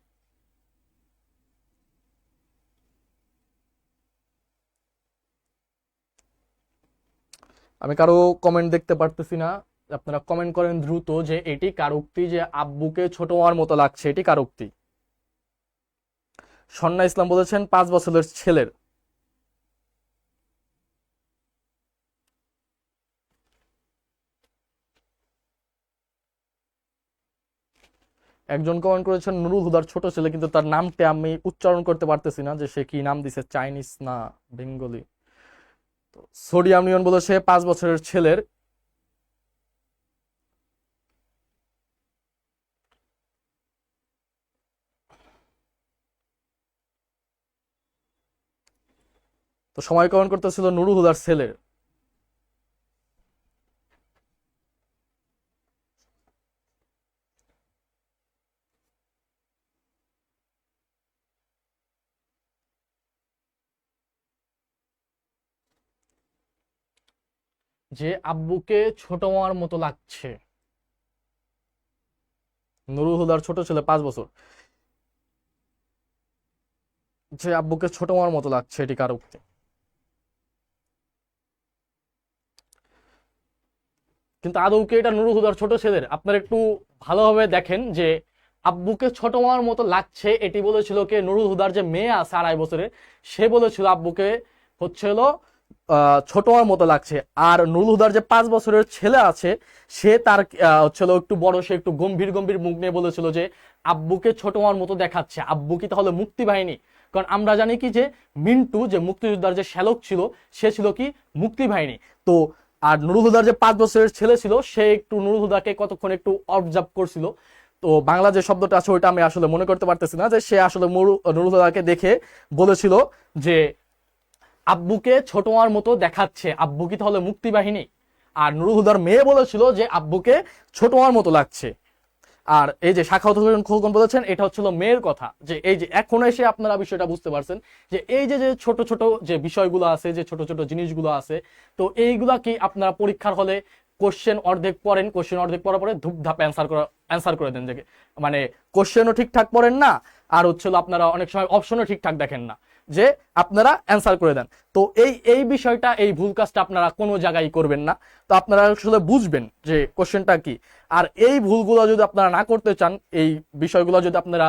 আমি কারো কমেন্ট দেখতে পারতেছি না। আপনারা কমেন্ট করেন দ্রুত যে এটি কার উক্তি, যে আব্বুকে ছোট মামার মতো লাগছে, এটি কার উক্তি? স্বর্ণা ইসলাম বলেছেন 5 বছরের ছেলের। একজন কমেন্ট করেছেন নুরুল হুদার ছোট ছেলে, কিন্তু তার নামটা আমি উচ্চারণ করতে পারতেছি না, যে সে কি নাম দিছে, চাইনিজ না বেঙ্গলি। তো সোডিয়াম নিয়ন বলেছে 5 বছরের ছেলের। তো সময় কমেন্ট করতেছিল নুরুল হুদার ছেলের। যে আব্বুকে ছোট মামার মতো লাগছে। নুরুল হুদার ছোট ছেলে 5 বছর। যে আব্বুকে ছোট মামার মতো লাগছে, এটি কার উক্তি? কিন্তু আদৌ কি এটা নুরুল হুদার ছোট ছেলের? আপনারা একটু ভালোভাবে দেখেন যে আব্বুকে ছোট মামার মতো লাগছে এটি বলেছিল কে? নুরুল হুদার যে মেয়ে আছে 2.5 বছরের, সে বলেছিল আব্বুকে হচ্ছে হলো ছোট মামার মতো লাগছে। আর নুরুল হুদার যে 5 বছরের ছেলে আছে, সে তার হচ্ছে হলো একটু বড়, সে একটু গম্ভীর গম্ভীর মুখ নিয়ে বলেছিল যে আব্বুকে ছোট মামার মতো দেখাচ্ছে। আব্বু কি তাহলে মুক্তিবাহিনী? কারণ আমরা জানি কি যে মিন্টু যে মুক্তিযোদ্ধার যে শ্যালক ছিল, সে ছিল কি মুক্তিবাহিনী। তো আর নুরুল হুদার যে 5 বছরের ছেলে ছিল, সে একটু নুরুল হুদাকে কতক্ষণ একটু অবজার্ভ করছিল। তো বাংলা যে শব্দটা আছে ওইটা আমি আসলে মনে করতে পারতেছি না, যে সে আসলে নুরুল হুদাকে দেখে বলেছিল যে আব্বুকে ছোট মার মতো দেখাচ্ছে, আব্বু কি তাহলে মুক্তিবাহিনী? আর নুরুল হুদার মেয়ে বলেছিল যে আব্বুকে ছোট মার মতো লাগছে। আর এই যে সাখাওয়াত হোসেন খোকন বলেছেন এটা হচ্ছিল মেয়ের কথা। যে এই যে এখন এসে আপনারা বিষয়টা বুঝতে পারছেন যে এই যে যে ছোট ছোট যে বিষয়গুলো আছে, যে ছোট ছোট জিনিসগুলো আছে, তো এইগুলা কি আপনারা পরীক্ষার হলে কোশ্চেন অর্ধেক পড়েন, কোশ্চেন অর্ধেক পড়ার পরে ধুপধাপ অ্যান্সার করে দেন, যে মানে কোশ্চেনও ঠিকঠাক পড়েন না, আর হচ্ছিল আপনারা অনেক সময় অপশনও ঠিকঠাক দেখেন না, যে আপনারা অ্যান্সার করে দেন। তো এই এই বিষয়টা, এই ভুল কাজটা আপনারা কোনো জায়গায় করবেন না। তো আপনারা আসলে বুঝবেন যে কোশ্চেনটা কি। আর এই ভুলগুলো যদি আপনারা না করতে চান, এই বিষয়গুলো যদি আপনারা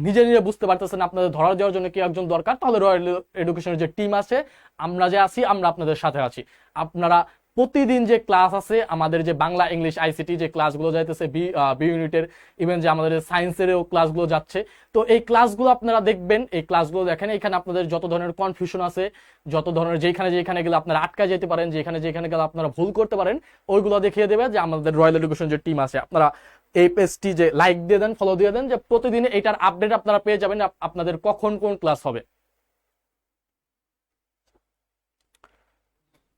নিজে নিজে বুঝতে পারতেছেন আপনাদের ধরা দেওয়ার জন্য কি একজন দরকার, তাহলে রয়্যাল এডুকেশনের যে টিম আছে, আমরা যে আছি, আমরা আপনাদের সাথে আছি। আপনারা প্রতিদিন যে ক্লাস আছে আমাদের, যে বাংলা ইংলিশ আইসিটি যে ক্লাসগুলো যাইতেছে, বি ইউনিটের, ইভেন যে আমাদের সায়েন্সেরও ক্লাসগুলো যাচ্ছে, তো এই ক্লাসগুলো আপনারা দেখবেন, এই ক্লাসগুলো দেখেন। এখানে আপনাদের যত ধরনের কনফিউশন আছে, যত ধরনের যেখানে যেখানে গেলে আপনারা আটকা যেতে পারেন, যেখানে যেখানে গেলে আপনারা ভুল করতে পারেন, ওইগুলো দেখিয়ে দেবে যে আমাদের রয়্যাল এডুকেশন যে টিম আছে। আপনারা এই পেজটি যে লাইক দিয়ে দেন, ফলো দিয়ে দেন, যে প্রতিদিন এটার আপডেট আপনারা পেয়ে যাবেন আপনাদের কখন কোন ক্লাস হবে।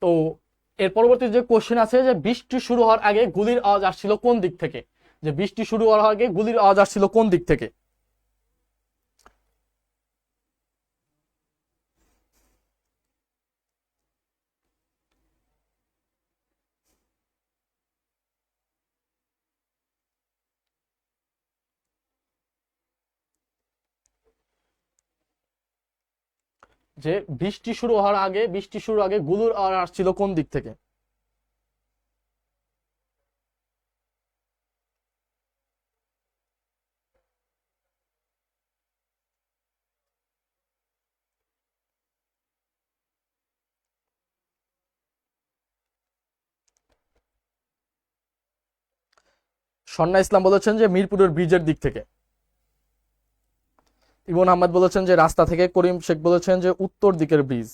তো এর পরবর্তী যে কোশ্চেন আছে, যে বৃষ্টি শুরু হওয়ার আগে গুলির আওয়াজ আসছিল কোন দিক থেকে? যে বৃষ্টি শুরু হওয়ার আগে গুলির আওয়াজ আসছিল কোন দিক থেকে? যে বৃষ্টি শুরুর আগে গুলির আওয়াজ আসছিল কোন দিক থেকে? সন্না ইসলাম বলেছেন যে মিরপুরের ব্রিজের দিক থেকে। ইবন আহমেদ বলেছেন যে রাস্তা থেকে। করিম শেখ বলেছেন যে উত্তর দিকের ব্রিজ।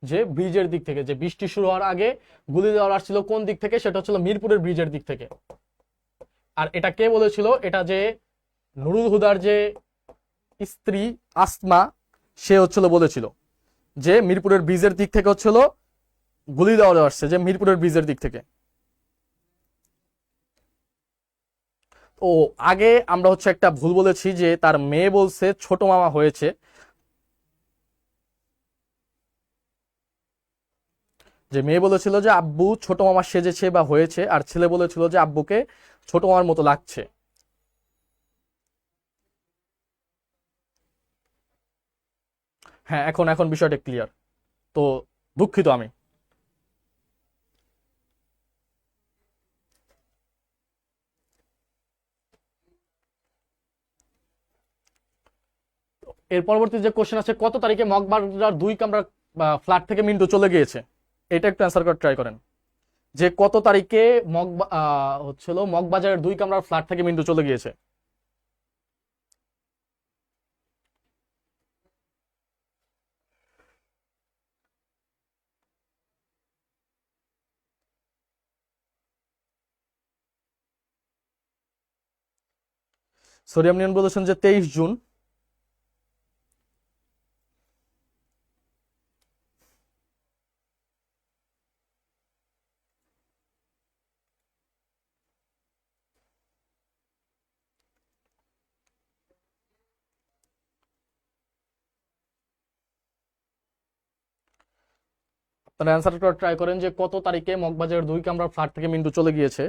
যে ব্রিজের দিক থেকে, যে বৃষ্টি শুরু হওয়ার আগে গুলি দেওয়ার আসছিল কোন দিক থেকে, সেটা হচ্ছিল মিরপুরের ব্রিজের দিক থেকে। আর এটা কে বলেছিল? এটা যে নুরুল হুদার যে স্ত্রী আসমা, সে হচ্ছিল বলেছিল যে মিরপুরের ব্রিজের দিক থেকে হচ্ছিল গুলি দেওয়া আসছে, যে মিরপুরের ব্রিজের দিক থেকে। ও আগে আমরা হচ্ছে একটা ভুল বলেছি, যে তার মেয়ে বলছে ছোট মামা হয়েছে। যে মেয়ে বলেছিল যে আব্বু ছোট মামা সেজেছে বা হয়েছে, আর ছেলে বলেছিল যে আব্বুকে ছোট মামার মতো লাগছে। হ্যাঁ, এখন এখন বিষয়টা ক্লিয়ার। তো দুঃখিত আমি। এর পরবর্তী যে কোশ্চেন আছে, কত তারিখে মগবাজার 2 কামরার ফ্ল্যাট থেকে মিন্টু চলে গিয়েছে? এটা একটু অ্যান্সার করে ট্রাই করেন। যে কত তারিখে হচ্ছিল মগবাজারের 2 কামরার ফ্ল্যাট থেকে মিন্টু চলে গিয়েছে? সোডিয়াম নিয়ন বলেছেন যে 23 জুন। তাহলে অ্যান্সার করার ট্রাই করেন যে কত তারিখে মগবাজারের 2 কামরার ফ্ল্যাট থেকে মিন্টু চলে গিয়েছে।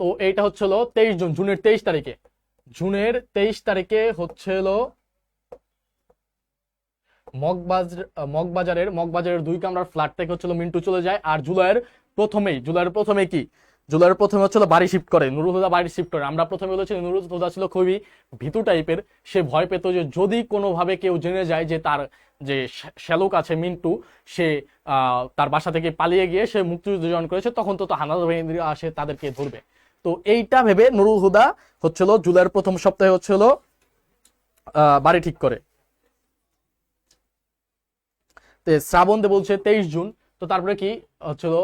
তো এইটা হচ্ছে হলো 23 জুন, জুনের 23 তারিখে। জুনের 23 তারিখে হচ্ছে হলো মগবাজারের 2 কামরার ফ্ল্যাট থেকে হচ্ছিল মিন্টু চলে যায়। আর জুলাইয়ের প্রথমে কি, জুলাইয়ের প্রথমে হচ্ছিল বাড়ি শিফট করে, নুরুল হুদা বাড়ি শিফট করে। আমরা প্রথমে বলেছি নুরুল হুদা ছিল খুবই ভীতু টাইপের, সে ভয় পেত যে যদি কোনোভাবে কেউ জেনে যায় যে তার যে শ্যালক আছে মিন্টু, সে তার বাসা থেকে পালিয়ে গিয়ে সে মুক্তিযুদ্ধ জয়েন করেছে, তখন তো হানাদার বাহিনীরা আসে তাদেরকে ধরবে। তো এইটা ভেবে নুরুল হুদা হচ্ছিল জুলাইয়ের প্রথম সপ্তাহে হচ্ছিল বাড়ি ঠিক করে। শ্রাবণে বলছে 23 জুন। তো তারপরে কি হচ্ছিল,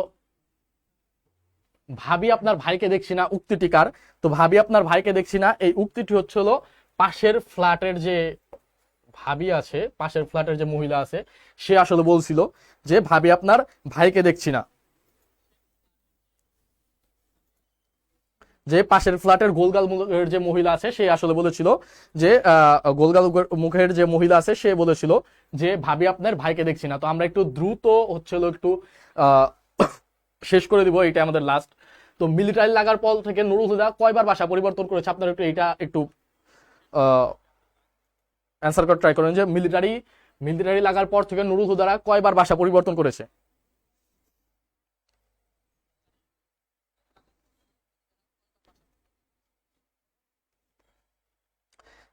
ভাবি আপনার ভাইকে দেখছি না উক্তিটি কার? তো ভাবি আপনার ভাইকে দেখছি না এই উক্তিটি হচ্ছিল পাশের ফ্ল্যাটের যে ভাবি আছে, পাশের ফ্ল্যাটের যে মহিলা আছে, সে আসলে বলছিল যে ভাবি আপনার ভাইকে দেখছি না। যে পাশের ফ্ল্যাটের গোলগাল মুখের যে মহিলা আছে সে আসলে বলেছিল যে গোলগাল মুখের যে মহিলা আছে সে বলেছিল যে ভাবি আপনার ভাইকে দেখছি না। তো আমরা একটু দ্রুত হচ্ছিল একটু আহ শেষ করে দিব, এটা আমাদের লাস্ট। তো মিলিটারি লাগার পর থেকে নুরুল হুদা কয়বার ভাষা পরিবর্তন করেছে? আপনারা একটু এটা একটু অ্যান্সার করে ট্রাই করেন যে মিলিটারি লাগার পর থেকে নুরুল হুদারা কয়বার ভাষা পরিবর্তন করেছে?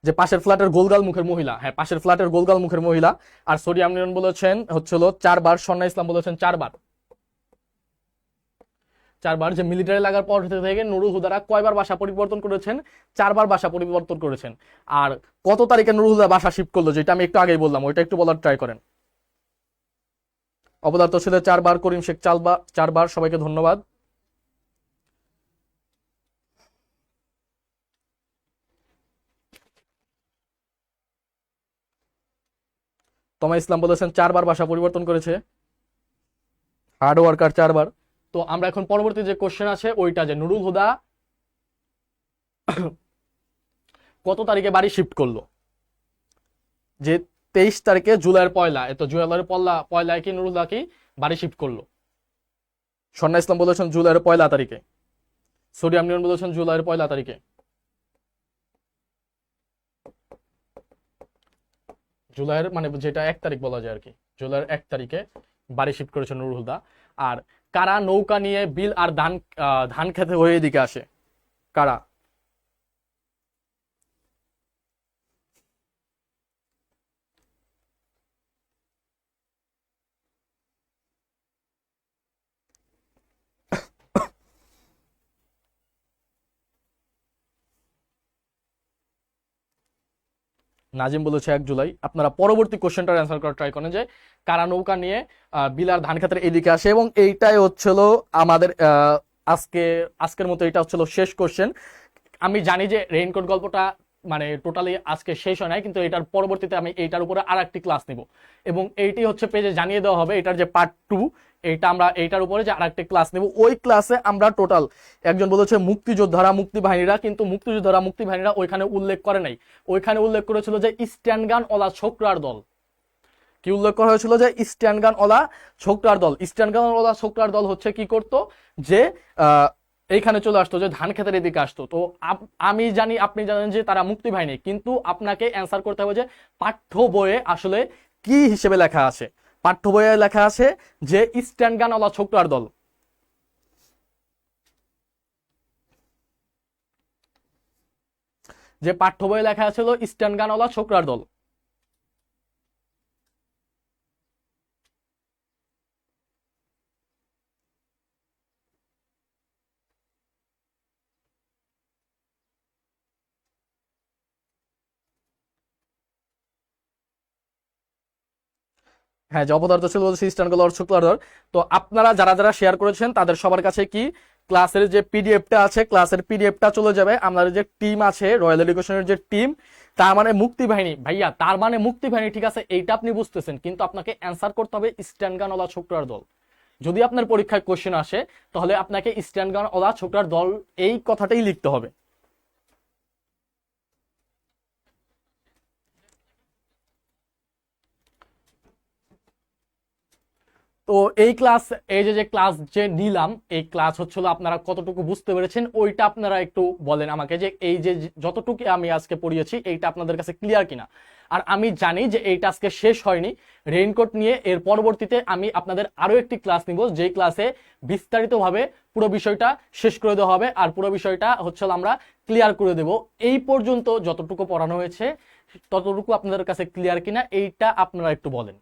যে পাশের ফ্ল্যাটের গোলগাল মুখের মহিলা, হ্যাঁ পাশের ফ্ল্যাটের গোলগাল মুখের মহিলা। আর সোডিয়াম নিয়ন বলেছেন হচ্ছিল 4বার, স্বর্ণা ইসলাম বলেছেন 4বার। 4বার। যে মিলিটারি লাগার পর থেকে নুরুল হুদারা কয়বার ভাষা পরিবর্তন করেছেন? 4বার ভাষা পরিবর্তন করেছেন। আর কত তারিখে নুরুল হুদা ভাষা শিফট করলো, যেটা আমি একটু আগেই বললাম, ওইটা একটু বলার ট্রাই করেন। অপদার্থ ছিল 4বার, করিম শেখ 4বার। সবাইকে ধন্যবাদ। তমা ইসলাম বলেছেন 4বার ভাষা পরিবর্তন করেছে, হার্ড ওয়ার্কার 4বার। তো আমরা এখন পরবর্তী যে কোশ্চেন আছে ওইটা, যে নুরুল হুদা কত তারিখে বাড়ি শিফট করলো? যে 23 তারিখে, জুলাইয়ের পয়লা। তো জুলাইয়ের পয়লায় কি নুরুল হুদা কি বাড়ি শিফট করলো? স্বর্ণা ইসলাম বলেছেন জুলাইয়ের 1 তারিখে। সোডিয়াম নিয়ন বলেছেন জুলাইয়ের 1 তারিখে। জুলাইয়ের মানে যেটা 1 তারিখ বলা যায় আর কি, জুলাইয়ের 1 তারিখে বাড়ি শিফট করেছে নুরুল হুদা। আর কারা নৌকা নিয়ে বিল আর ধান খেতে হয়ে এদিকে আসে? কারা? নাজিম বলেছে 1 জুলাই। আপনারা পরবর্তী কোশ্চেনটার অ্যান্সার করার ট্রাই করেন যে কারা নৌকা নিয়ে বিলার ধান ক্ষেতের এদিকে আসে। এবং এইটাই হচ্ছিল আমাদের আজকের মতো এটা হচ্ছিল শেষ কোশ্চেন। আমি জানি যে রেইনকোট গল্পটা মানে টোটালি আজকে শেষ হয় নাই, কিন্তু এটার পরবর্তীতে আমি এইটার উপরে আর একটি ক্লাস নিব, এবং এইটি হচ্ছে পেজে জানিয়ে দেওয়া হবে এটার যে পার্ট 2, এইটা আমরা এইটার উপরে যে আরেকটি ক্লাস নেব। ওই ক্লাসে আমরা টোটাল, একজন বলেছে মুক্তিযোদ্ধারা মুক্তিবাহিনীরা, কিন্তু মুক্তিযোদ্ধারা মুক্তিবাহিনীরা ওইখানে উল্লেখ করে নাই। ওইখানে উল্লেখ করেছিল যে স্ট্যান্ড গান ওলা ছোকরার দল। কি উল্লেখ করা হয়েছিল? যে স্ট্যান্ড গান ওলা ছোকরার দল। স্ট্যান্ড গান ওলা ছোকরার দল হচ্ছে কি করতো, যে এইখানে চলে আসতো, যে ধান খেতের এদিকে আসতো। তো আমি জানি আপনি জানেন যে তারা মুক্তিবাহিনী, কিন্তু আপনাকে অ্যান্সার করতে হবে যে পাঠ্য বইয়ে আসলে কি হিসেবে লেখা আছে। পাঠ্য বইয়ে লেখা আছে যে স্ট্যান্ড গান ওলা ছোকরার দল। যে পাঠ্য বইয়ে লেখা আছে হলো স্ট্যান্ড গান ওলা ছোকরার দল। হ্যাঁ, যে অপদার্থ ছিল বলছে ইস্টার্ন গল অর শুক্লাধর। তো আপনারা যারা যারা শেয়ার করেছেন তাদের সবার কাছে কি ক্লাসের যে পিডিএফটা আছে, ক্লাসের পিডিএফটা চলে যাবে আমাদের যে টিম আছে রয়্যাল এডুকেশনের যে টিম, তার মানে মুক্তি বাহিনী। ভাইয়া তার মানে মুক্তি বাহিনী, ঠিক আছে, এইটা আপনি বুঝতেছেন, কিন্তু আপনাকে অ্যান্সার করতে হবে স্ট্যান্ড গান ওলা ছোকরার দল। যদি আপনার পরীক্ষায় কোশ্চেন আসে তাহলে আপনাকে স্ট্যান্ড গান ওলা ছোকরার দল এই কথাটাই লিখতে হবে। তো এই ক্লাস, এই যে ক্লাস যে নিলাম, এই ক্লাস হচ্ছিল আপনারা কতটুকু বুঝতে পেরেছেন ওইটা আপনারা একটু বলেন আমাকে, যে এই যে যতটুকু আমি আজকে পড়িয়েছি এইটা আপনাদের কাছে ক্লিয়ার কিনা। আর আমি জানি যে এইটা আজকে শেষ হয়নি, রেইনকোট নিয়ে এর পরবর্তীতে আমি আপনাদের আরো একটি ক্লাস নিব, যেই ক্লাসে বিস্তারিতভাবে পুরো বিষয়টা শেষ করে দেওয়া হবে আর পুরো বিষয়টা হচ্ছে আমরা ক্লিয়ার করে দেব। এই পর্যন্ত যতটুকু পড়ানো হয়েছে ততটুকু আপনাদের কাছে ক্লিয়ার কিনা এইটা আপনারা একটু বলেন।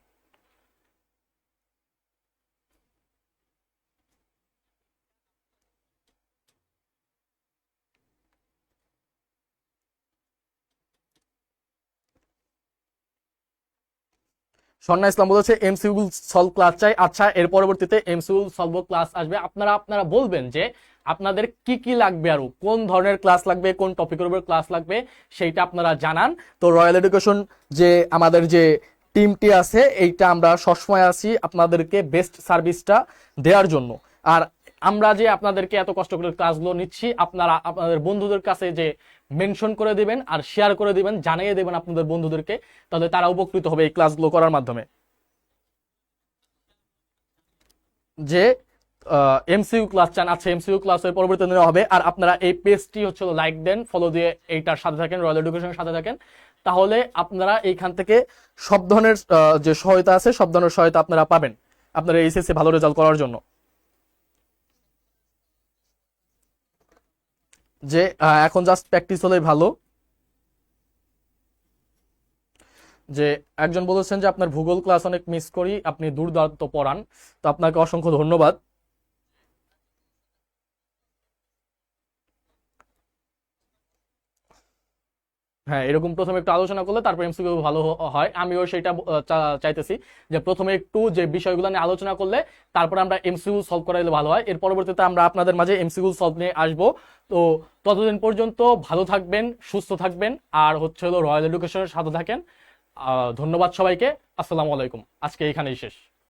স্বর্ণা ইসলাম বলেছে এমসিকিউ সলভ ক্লাস চাই। আচ্ছা, এর পরবর্তীতে এমসিকিউ সলভ ক্লাস আসবে। আপনারা আপনারা বলবেন যে আপনাদের কি কি লাগবে, আরো কোন ধরনের ক্লাস লাগবে, কোন টপিকের উপর ক্লাস লাগবে, সেইটা আপনারা জানান। তো রয়্যাল এডুকেশন যে আমাদের যে টিমটি আছে এইটা আমরা সবসময় আছি আপনাদেরকে বেস্ট সার্ভিসটা দেওয়ার জন্য। আর আমরা যে আপনাদেরকে এত কষ্ট করে ক্লাসগুলো নিচ্ছি, আপনারা আপনাদের বন্ধুদের কাছে যে মেনশন করে দিবেন আর শেয়ার করে দিবেন, জানিয়ে দেবেন আপনাদের বন্ধুদেরকে, তাহলে তারা উপকৃত হবে এই ক্লাসগুলো করার মাধ্যমে। যে এমসিইউ ক্লাস চান, আচ্ছা এমসিইউ ক্লাসের পরবর্তীতে নেওয়া হবে। আর আপনারা এই পেজটি হচ্ছে লাইক দেন, ফলো দিয়ে এইটার সাথে থাকেন, রয়্যাল এডুকেশনের সাথে থাকেন, তাহলে আপনারা এইখান থেকে সব ধরনের যে সহায়তা আছে সব ধরনের সহায়তা আপনারা পাবেন আপনারা এইচএসসি ভালো রেজাল্ট করার জন্য। যে এখন জাস্ট প্র্যাকটিস হলেই ভালো। যে একজন বলেছেন যে আপনার ভূগোল ক্লাস অনেক মিস করি, আপনি দুর্দান্ত পড়ান। তো আপনাকে অসংখ্য ধন্যবাদ। হ্যাঁ, এরকম প্রথমে একটু আলোচনা করলে তারপর এমসিকিউ ভালো হয়। আমিও সেটা চাইতেছি যে প্রথমে একটু যে বিষয়গুলো নিয়ে আলোচনা করলে তারপর আমরা এমসিকিউ সলভ করাইলে ভালো হয়। এর পরবর্তীতে আমরা আপনাদের মাঝে এমসিকিউ সলভ নিয়ে আসবো। তো ততদিন পর্যন্ত ভালো থাকবেন, সুস্থ থাকবেন, আর হচ্ছে হলো রয়্যাল এডুকেশনের সাথে থাকেন। ধন্যবাদ সবাইকে। আসসালামু আলাইকুম। আজকে এখানেই শেষ।